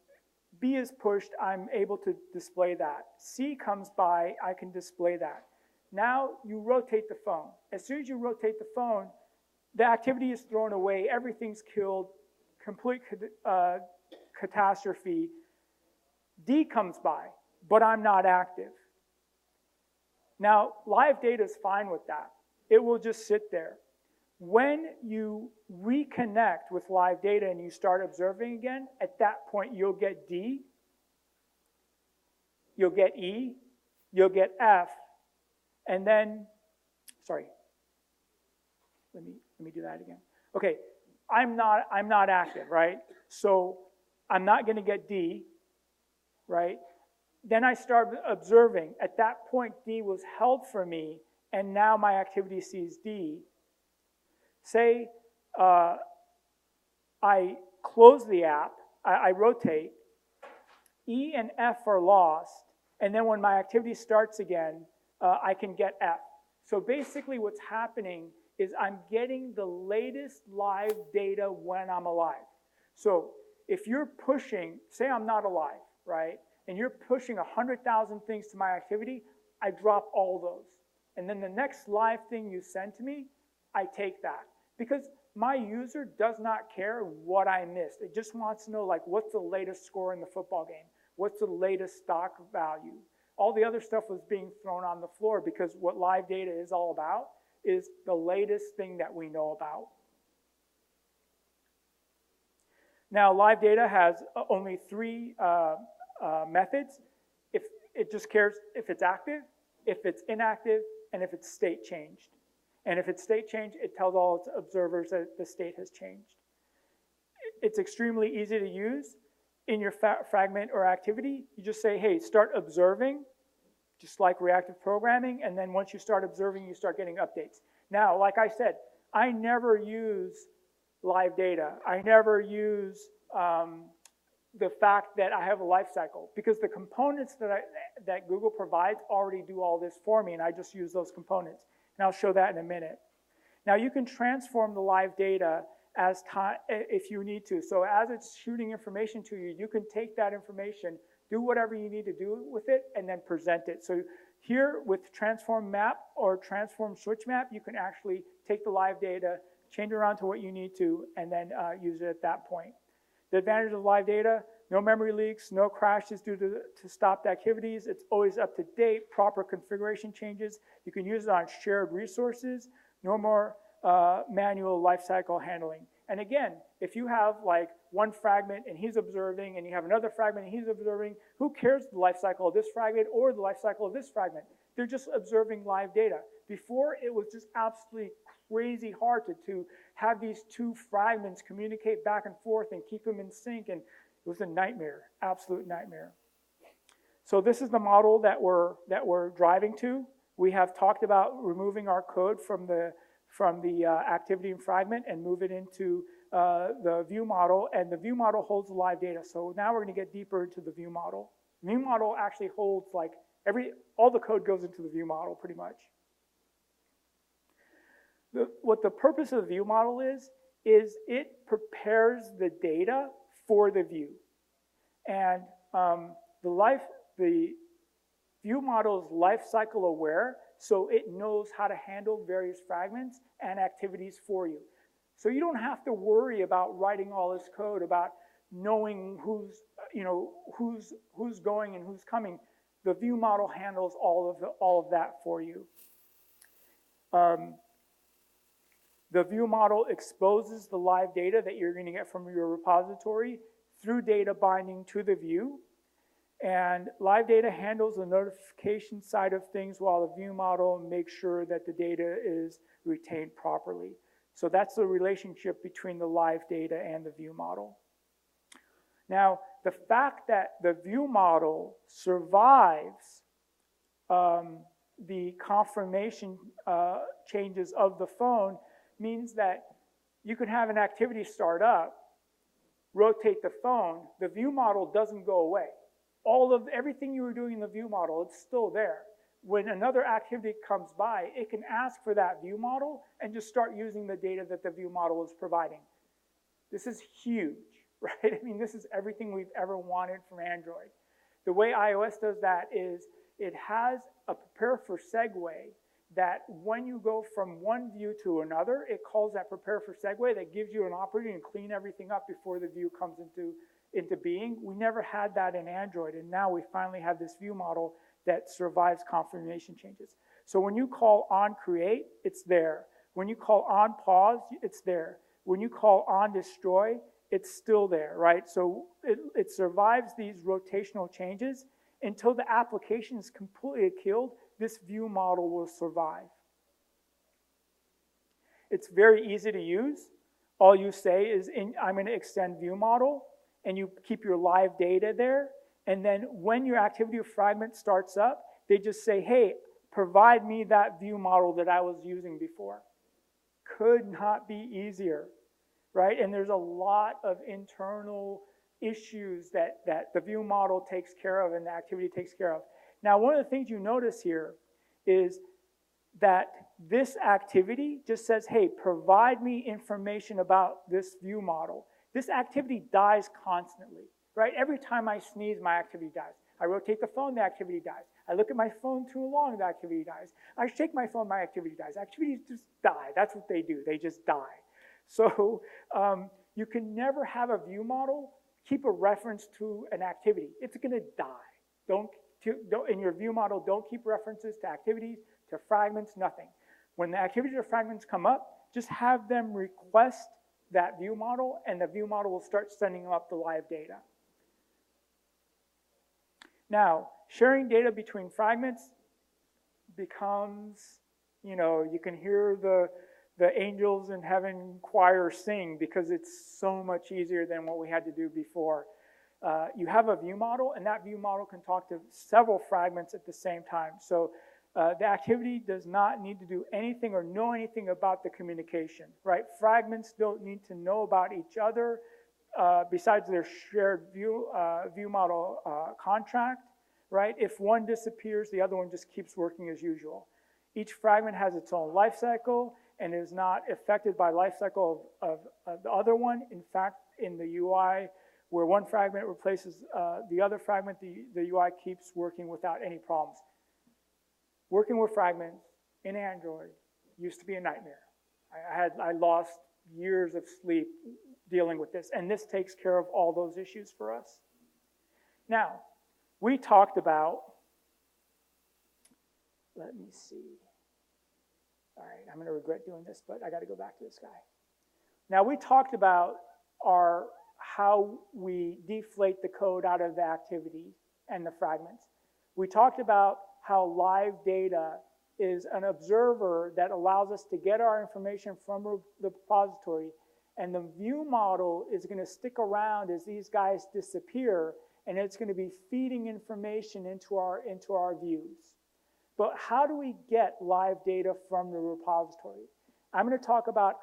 B is pushed, I'm able to display that. C comes by, I can display that. Now you rotate the phone. As soon as you rotate the phone, the activity is thrown away, everything's killed, complete catastrophe. D comes by, but I'm not active. Now, live data is fine with that. It will just sit there. When you reconnect with live data and you start observing again, at that point you'll get D, you'll get E, you'll get F, and then, sorry, let me do that again. Okay, I'm not active, right? So I'm not going to get D, right? Then I start observing. At that point, D was held for me, and now my activity sees D. Say I close the app, I rotate, E and F are lost, and then when my activity starts again, I can get F. So basically what's happening is I'm getting the latest live data when I'm alive. So if you're pushing, say I'm not alive, right? And you're pushing 100,000 things to my activity, I drop all those. And then the next live thing you send to me, I take that. Because my user does not care what I missed. It just wants to know, like, what's the latest score in the football game? What's the latest stock value? All the other stuff was being thrown on the floor because what live data is all about is the latest thing that we know about. Now, live data has only 3 methods. If it just cares if it's active, if it's inactive, and if it's state changed. And if it's state changed, it tells all its observers that the state has changed. It's extremely easy to use. In your fragment or activity, you just say, hey, start observing, just like reactive programming, and then once you start observing, you start getting updates. Now, like I said, I never use live data. I never use the fact that I have a life cycle, because the components that Google provides already do all this for me, and I just use those components. And I'll show that in a minute. Now, you can transform the live data as time, if you need to. So as it's shooting information to you, you can take that information, do whatever you need to do with it, and then present it. So here with transform map or transform switch map, you can actually take the live data, change it around to what you need to, and then use it at that point. The advantage of live data: no memory leaks, no crashes due to stopped activities. It's always up to date, proper configuration changes. You can use it on shared resources. No more manual lifecycle handling. And again, if you have like one fragment and he's observing, and you have another fragment and he's observing, who cares the life cycle of this fragment or the life cycle of this fragment? They're just observing live data. Before, it was just absolutely crazy hard to have these two fragments communicate back and forth and keep them in sync, and it was a nightmare, absolute nightmare. So this is the model that we're driving to. We have talked about removing our code from the activity and fragment and move it into the view model, and the view model holds the live data. So now we're going to get deeper into the view model. The view model actually holds like all the code goes into the view model pretty much. What the purpose of the view model is it prepares the data for the view. And the view model is life cycle aware, so it knows how to handle various fragments and activities for you. So you don't have to worry about writing all this code, about knowing who's going and who's coming. The view model handles all of that for you. The view model exposes the live data that you're going to get from your repository through data binding to the view. And live data handles the notification side of things, while the view model makes sure that the data is retained properly. So that's the relationship between the live data and the view model. Now, the fact that the view model survives the confirmation changes of the phone means that you could have an activity start up, rotate the phone, the view model doesn't go away. Everything you were doing in the view model, it's still there. When another activity comes by, it can ask for that view model and just start using the data that the view model is providing. This is huge, right? I mean, this is everything we've ever wanted from Android. The way iOS does that is it has a prepare for segue that when you go from one view to another, it calls that prepare for segue that gives you an opportunity to clean everything up before the view comes into being. We never had that in Android, and now we finally have this view model that survives confirmation changes. So when you call on create, it's there. When you call on pause, it's there. When you call on destroy, it's still there, right? So it survives these rotational changes until the application is completely killed. This view model will survive. It's very easy to use. All you say is, I'm going to extend view model, and you keep your live data there. And then when your activity fragment starts up, they just say, hey, provide me that view model that I was using before. Could not be easier, right? And there's a lot of internal issues that the view model takes care of and the activity takes care of. Now, one of the things you notice here is that this activity just says, hey, provide me information about this view model. This activity dies constantly, right? Every time I sneeze, my activity dies. I rotate the phone, the activity dies. I look at my phone too long, the activity dies. I shake my phone, my activity dies. Activities just die. That's what they do. They just die. So you can never have a view model keep a reference to an activity. It's going to die. In your view model, don't keep references to activities, to fragments, nothing. When the activities or fragments come up, just have them request that view model, and the view model will start sending up the live data. Now, sharing data between fragments, becomes, you can hear the angels in heaven choir sing because it's so much easier than what we had to do before. You have a view model, and that view model can talk to several fragments at the same time. So the activity does not need to do anything or know anything about the communication, right? Fragments don't need to know about each other besides their shared view model contract, right? If one disappears, the other one just keeps working as usual. Each fragment has its own life cycle and is not affected by life cycle of the other one. In fact, in the UI, where one fragment replaces the other fragment, the UI keeps working without any problems. Working with fragments in Android used to be a nightmare. I lost years of sleep dealing with this, and this takes care of all those issues for us. Now, we talked about, let me see. All right, I'm going to regret doing this, but I got to go back to this guy. Now, we talked about how we deflate the code out of the activity and the fragments. We talked about how live data is an observer that allows us to get our information from the repository, and the view model is going to stick around as these guys disappear, and it's going to be feeding information into our views. But how do we get live data from the repository? I'm going to talk about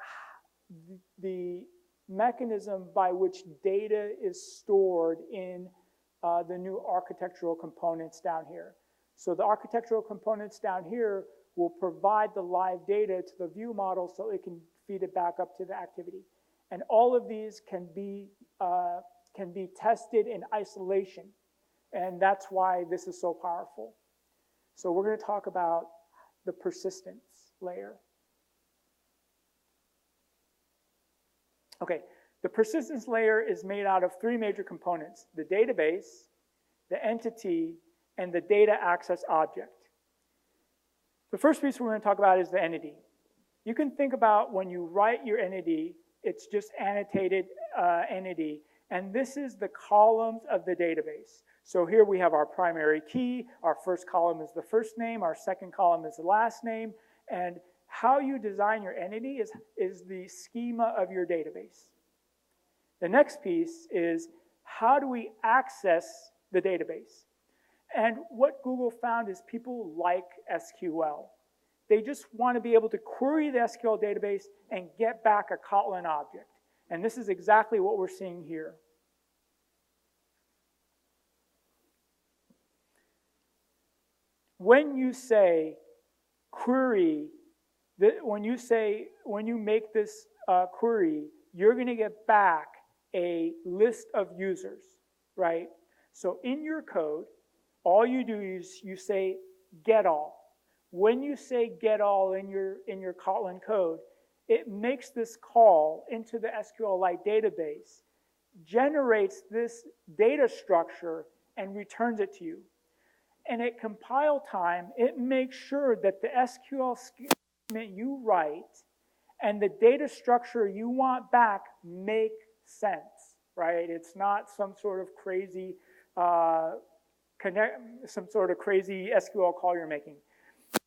the mechanism by which data is stored in the new architectural components down here. So the architectural components down here will provide the live data to the view model so it can feed it back up to the activity. And all of these can be tested in isolation. And that's why this is so powerful. So we're going to talk about the persistence layer. Okay, the persistence layer is made out of three major components: the database, the entity, and the data access object. The first piece we're going to talk about is the entity. You can think about when you write your entity, it's just annotated entity, and this is the columns of the database. So here we have our primary key, our first column is the first name, our second column is the last name, and how you design your entity is the schema of your database. The next piece is how do we access the database? And what Google found is people like SQL. They just want to be able to query the SQL database and get back a Kotlin object. And this is exactly what we're seeing here. When you say query, when you make this query, you're going to get back a list of users, right? So in your code, all you do is you say get all. When you say get all in your Kotlin code, it makes this call into the SQLite database, generates this data structure, and returns it to you. And at compile time, it makes sure that the SQL statement you write and the data structure you want back make sense, right? It's not some sort of crazy SQL call you're making.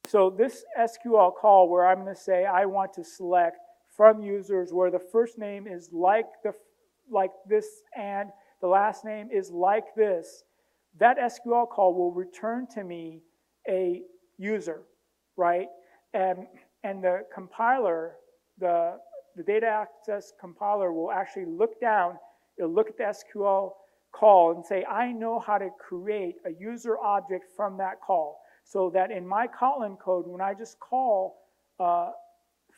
So this SQL call where I'm going to say I want to select from users where the first name is like this and the last name is like this, that SQL call will return to me a user, right? And the compiler, the data access compiler will actually look down, it'll look at the SQL call and say, I know how to create a user object from that call. So that in my Kotlin code, when I just call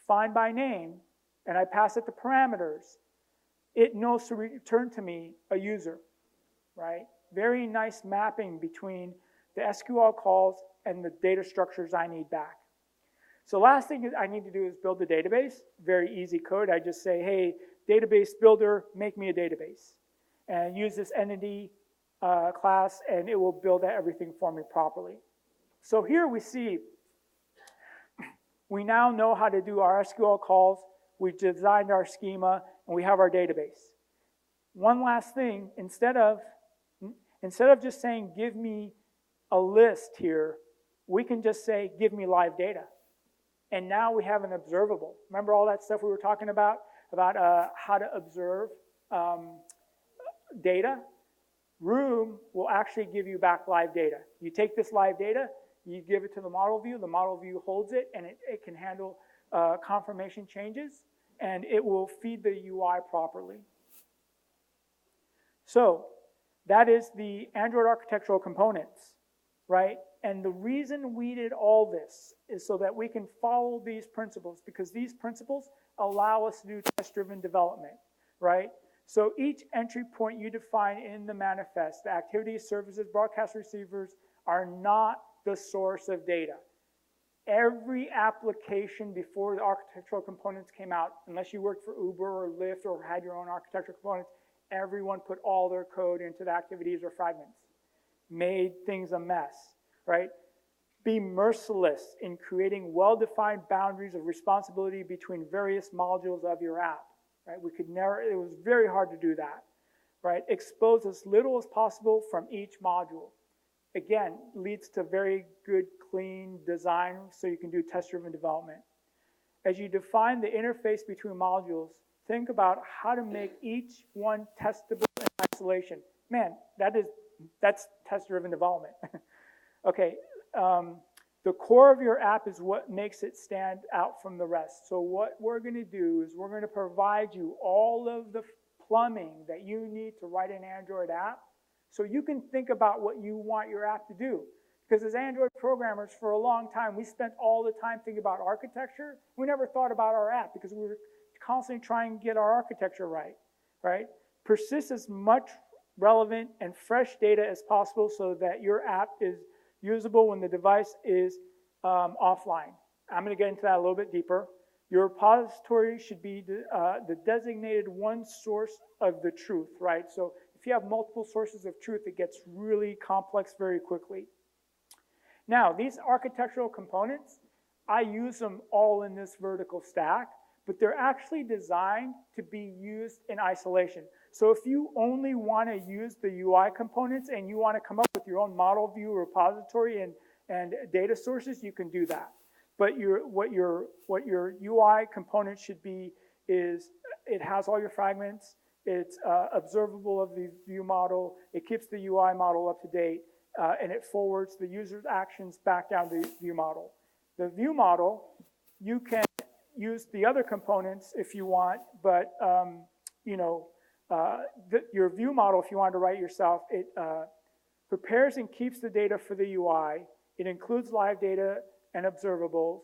find by name and I pass it the parameters, it knows to return to me a user, right? Very nice mapping between the SQL calls and the data structures I need back. So last thing I need to do is build the database. Very easy code. I just say, hey, database builder, make me a database. And use this entity class, and it will build everything for me properly. So here we see, we now know how to do our SQL calls. We've designed our schema, and we have our database. One last thing, instead of just saying, give me a list here, we can just say, give me live data. And now we have an observable. Remember all that stuff we were talking about how to observe data? Room will actually give you back live data. You take this live data, you give it to the model view holds it, and it can handle confirmation changes, and it will feed the UI properly. So that is the Android architectural components, right? And the reason we did all this is so that we can follow these principles, because these principles allow us to do test-driven development, right? So each entry point you define in the manifest, the activities, services, broadcast receivers, are not the source of data. Every application before the architectural components came out, unless you worked for Uber or Lyft or had your own architectural components, everyone put all their code into the activities or fragments. Made things a mess, right? Be merciless in creating well-defined boundaries of responsibility between various modules of your app, right? It was very hard to do that, right? Expose as little as possible from each module. Again, leads to very good, clean design so you can do test-driven development. As you define the interface between modules, think about how to make each one testable in isolation. Man, that's test-driven development. Okay, the core of your app is what makes it stand out from the rest. So what we're going to do is we're going to provide you all of the plumbing that you need to write an Android app, so you can think about what you want your app to do. Because as Android programmers, for a long time, we spent all the time thinking about architecture. We never thought about our app because we were constantly trying to get our architecture right? Persist as much relevant and fresh data as possible so that your app is usable when the device is offline. I'm going to get into that a little bit deeper. Your repository should be the designated one source of the truth, right? So if you have multiple sources of truth, it gets really complex very quickly. Now, these architectural components, I use them all in this vertical stack, but they're actually designed to be used in isolation. So if you only want to use the UI components and you want to come up with your own model view repository and data sources, you can do that. But what your UI component should be is it has all your fragments, it's observable of the view model, it keeps the UI model up to date, and it forwards the user's actions back down to the view model. The view model, you can use the other components if you want, but your view model, if you want to write yourself, it prepares and keeps the data for the UI. It includes live data and observables.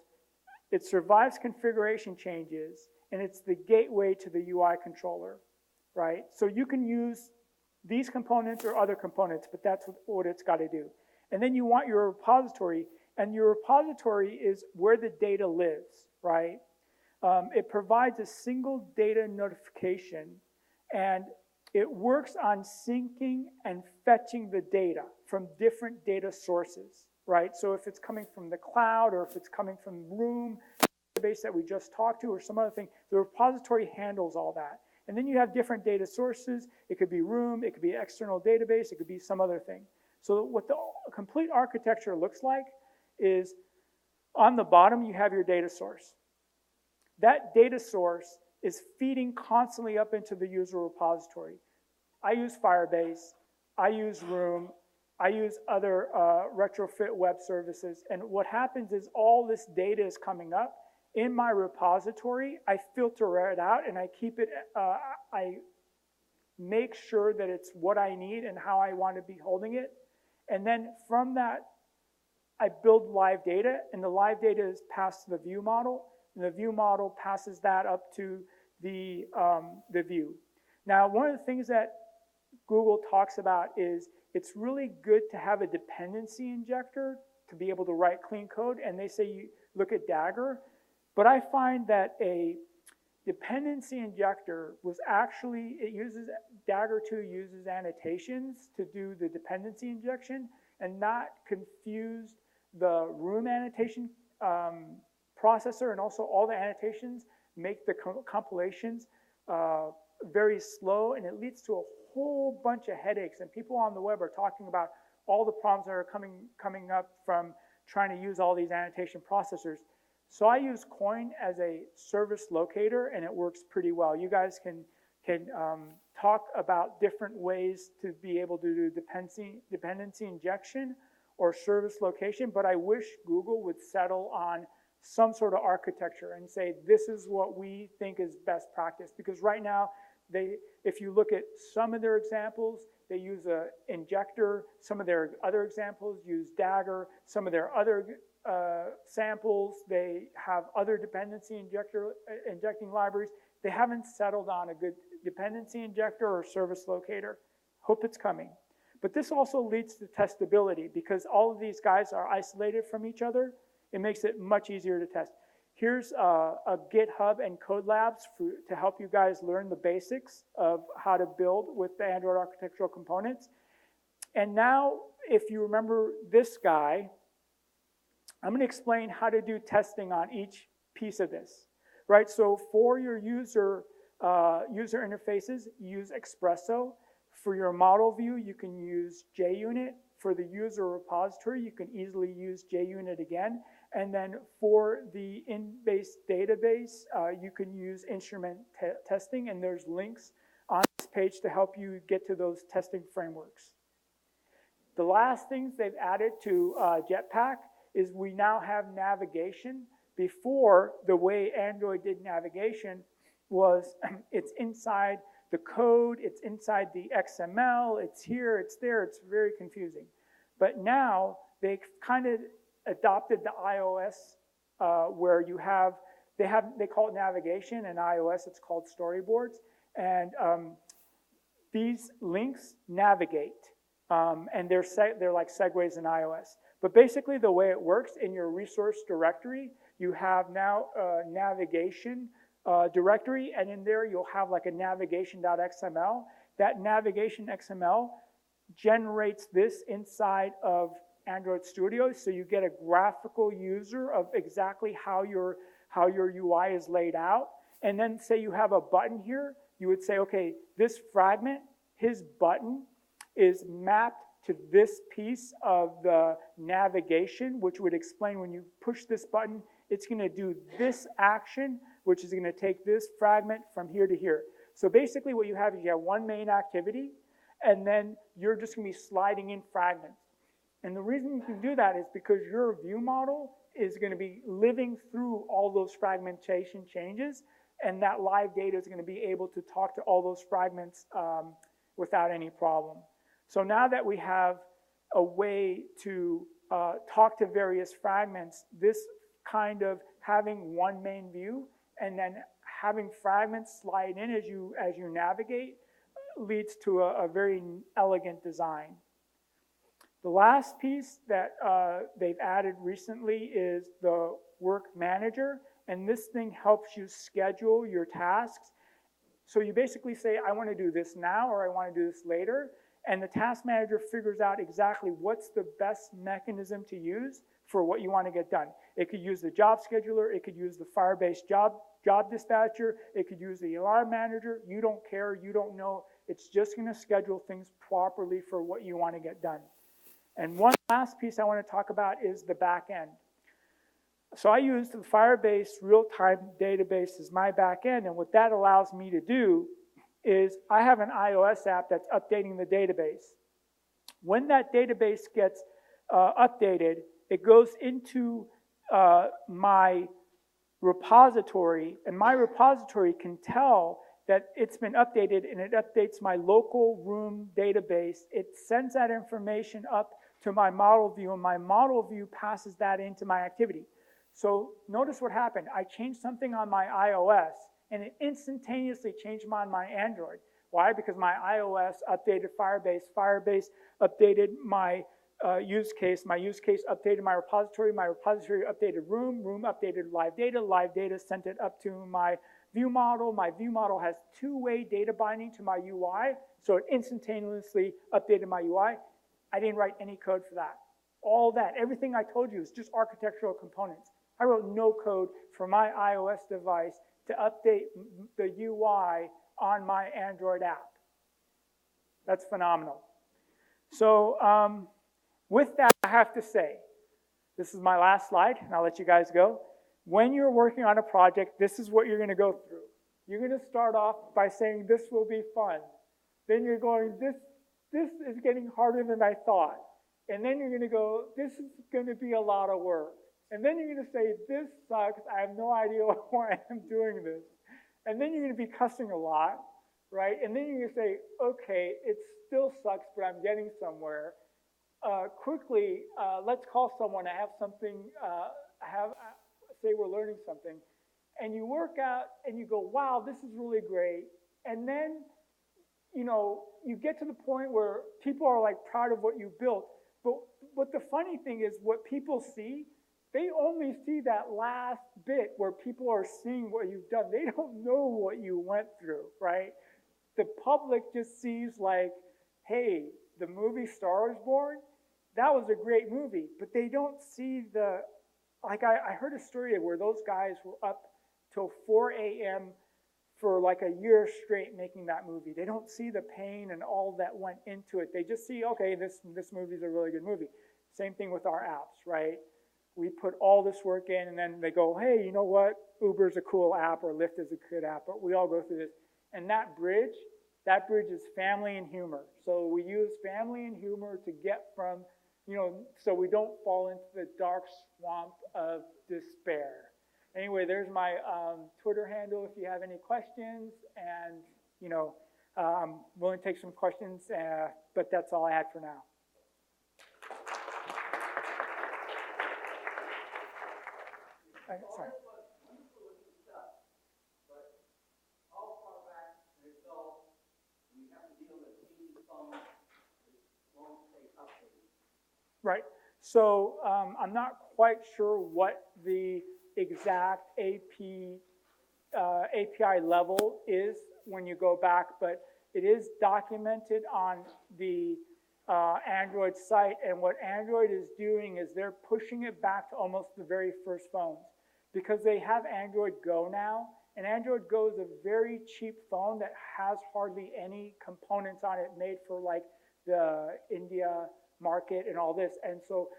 It survives configuration changes, and it's the gateway to the UI controller, right? So you can use these components or other components, but that's what it's got to do. And then you want your repository, and your repository is where the data lives, right? It provides a single data notification, and it works on syncing and fetching the data from different data sources, right? So if it's coming from the cloud or if it's coming from Room, database that we just talked to, or some other thing, the repository handles all that. And then you have different data sources. It could be Room, it could be external database, it could be some other thing. So what the complete architecture looks like is on the bottom you have your data source. That data source is feeding constantly up into the user repository. I use Firebase, I use Room, I use other retrofit web services, and what happens is all this data is coming up. In my repository, I filter it out and I keep it, I make sure that it's what I need and how I want to be holding it. And then from that, I build live data, and the live data is passed to the view model, and the view model passes that up to the view. Now, one of the things that Google talks about is it's really good to have a dependency injector to be able to write clean code, and they say you look at Dagger. But I find that a dependency injector was actually, Dagger 2 uses annotations to do the dependency injection, and not confused the Room annotation processor, and also all the annotations make the compilations very slow, and it leads to a whole bunch of headaches. And people on the web are talking about all the problems that are coming up from trying to use all these annotation processors. So I use Coin as a service locator, and it works pretty well. You guys can talk about different ways to be able to do dependency injection or service location, but I wish Google would settle on some sort of architecture and say, this is what we think is best practice. Because right now, if you look at some of their examples, they use an injector. Some of their other examples use Dagger. Some of their other samples, they have other dependency injecting libraries. They haven't settled on a good dependency injector or service locator. Hope it's coming. But this also leads to testability because all of these guys are isolated from each other. It makes it much easier to test. Here's a GitHub and Code Labs to help you guys learn the basics of how to build with the Android architectural components. And now, if you remember this guy, I'm going to explain how to do testing on each piece of this. Right, so for your user interfaces, use Espresso. For your model view, you can use JUnit. For the user repository, you can easily use JUnit again. And then for the in-base database, you can use instrument testing, and there's links on this page to help you get to those testing frameworks. The last things they've added to Jetpack is we now have navigation. Before, the way Android did navigation was it's inside the code, it's inside the XML, it's here, it's there, it's very confusing. But now they kind of adopted the iOS where you have, they call it navigation, and iOS it's called storyboards, and these links navigate, and they're like segues in iOS. But basically the way it works, in your resource directory, you have now a navigation directory, and in there you'll have like a navigation.xml. That navigation XML generates this inside of Android Studio, so you get a graphical user of exactly how your UI is laid out. And then say you have a button here, you would say, okay, this fragment, his button is mapped to this piece of the navigation, which would explain when you push this button, it's going to do this action, which is going to take this fragment from here to here. So basically what you have is you have one main activity, and then you're just going to be sliding in fragments. And the reason you can do that is because your view model is going to be living through all those fragmentation changes, and that live data is going to be able to talk to all those fragments without any problem. So now that we have a way to talk to various fragments, this kind of having one main view and then having fragments slide in as you navigate leads to a very elegant design. The last piece that they've added recently is the work manager, and this thing helps you schedule your tasks. So you basically say, I want to do this now, or I want to do this later, and the task manager figures out exactly what's the best mechanism to use for what you want to get done. It could use the job scheduler, it could use the Firebase job dispatcher, it could use the alarm manager. You don't care, you don't know. It's just going to schedule things properly for what you want to get done. And one last piece I want to talk about is the back end. So I use the Firebase real-time database as my back end, and what that allows me to do is I have an iOS app that's updating the database. When that database gets updated, it goes into my repository, and my repository can tell that it's been updated, and it updates my local room database. It sends that information up to my model view, and my model view passes that into my activity. So notice what happened. I changed something on my iOS, and it instantaneously changed on my Android. Why? Because my iOS updated Firebase, Firebase updated my use case updated my repository updated room updated live data sent it up to my view model has two-way data binding to my UI, so it instantaneously updated my UI. I didn't write any code for that. All that, everything I told you is just architectural components. I wrote no code for my iOS device to update the UI on my Android app. That's phenomenal. So with that, I have to say, This is my last slide, and I'll let you guys go. When you're working on a project, this is what you're going to go through. You're going to start off by saying, this will be fun. Then you're going, this is getting harder than I thought. And then you're going to go, this is going to be a lot of work. And then you're going to say, this sucks. I have no idea why I'm doing this. And then you're going to be cussing a lot, right? And then you're going to say, okay, it still sucks, but I'm getting somewhere. Quickly, let's call someone. I have something, say we're learning something. And you work out and you go, wow, this is really great. And then, you get to the point where people are like proud of what you built. But the funny thing is what people see, they only see that last bit where people are seeing what you've done. They don't know what you went through, right? The public just sees like, hey, the movie Star Wars Born, that was a great movie. But they don't see I heard a story where those guys were up till 4 a.m. for like a year straight making that movie. They don't see the pain and all that went into it. They just see, okay, this movie's a really good movie. Same thing with our apps, right? We put all this work in, and then they go, hey, you know what? Uber's a cool app, or Lyft is a good app, but we all go through this. And that bridge is family and humor. So we use family and humor to get from, so we don't fall into the dark swamp of despair. Anyway, there's my Twitter handle if you have any questions, and, I'm willing to take some questions, but that's all I had for now. Sorry. Right. So I'm not quite sure what the exact API level is when you go back, but it is documented on the Android site. And what Android is doing is they're pushing it back to almost the very first phones, because they have Android Go now. And Android Go is a very cheap phone that has hardly any components on it made for like the India market and all this. And so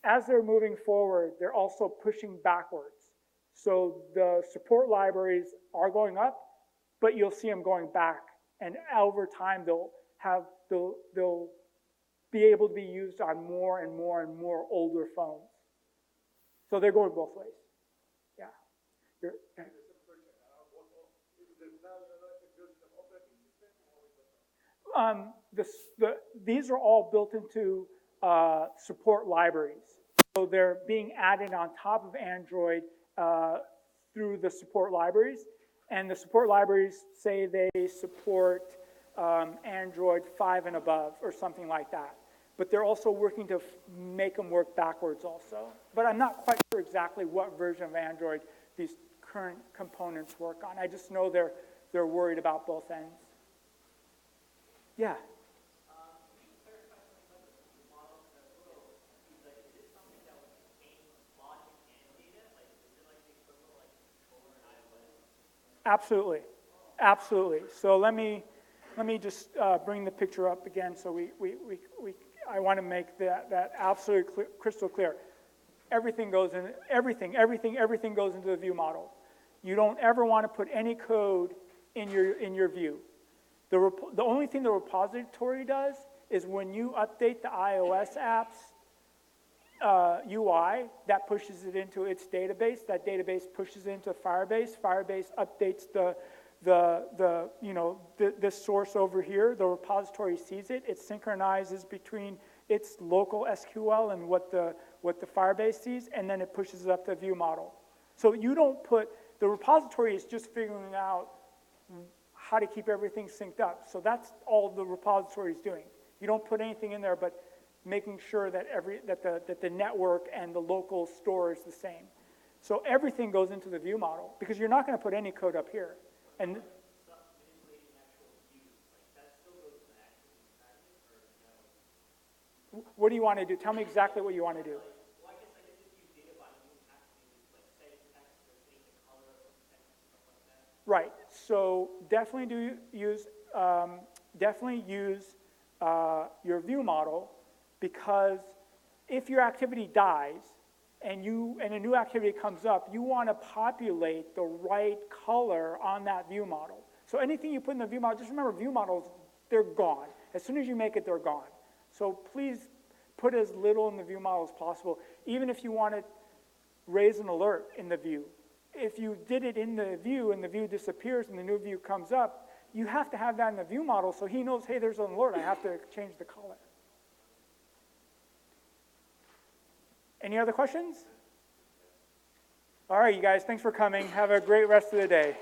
as they're moving forward, they're also pushing backwards. So the support libraries are going up, but you'll see them going back. And over time, they'll be able to be used on more and more and more older phones. So they're going both ways. Yeah. These are all built into support libraries. So they're being added on top of Android through the support libraries. And the support libraries say they support Android 5 and above or something like that. But they're also working to make them work backwards also. But I'm not quite sure exactly what version of Android these current components work on. I just know they're worried about both ends. Yeah. Absolutely, absolutely. So let me just bring the picture up again. So I want to make that absolutely crystal clear. Everything goes in. Everything goes into the view model. You don't ever want to put any code in your view. The only thing the repository does is when you update the iOS apps UI, that pushes it into its database. That database pushes it into Firebase. Firebase updates this source over here. The repository sees it. It synchronizes between its local SQL and what the Firebase sees, and then it pushes it up to the view model. So you don't put, the repository is just figuring out how to keep everything synced up. So that's all the repository is doing. You don't put anything in there but making sure that that the network and the local store is the same. So everything goes into the view model because you're not going to put any code up here. And what do you want to do? Tell me exactly what you want to do. Right. So definitely use your view model, because if your activity dies, and a new activity comes up, you want to populate the right color on that view model. So anything you put in the view model, just remember view models, they're gone. As soon as you make it, they're gone. So please put as little in the view model as possible, even if you want to raise an alert in the view. If you did it in the view and the view disappears and the new view comes up, you have to have that in the view model so he knows, hey, there's an alert, I have to change the color. Any other questions? All right, you guys, thanks for coming. Have a great rest of the day.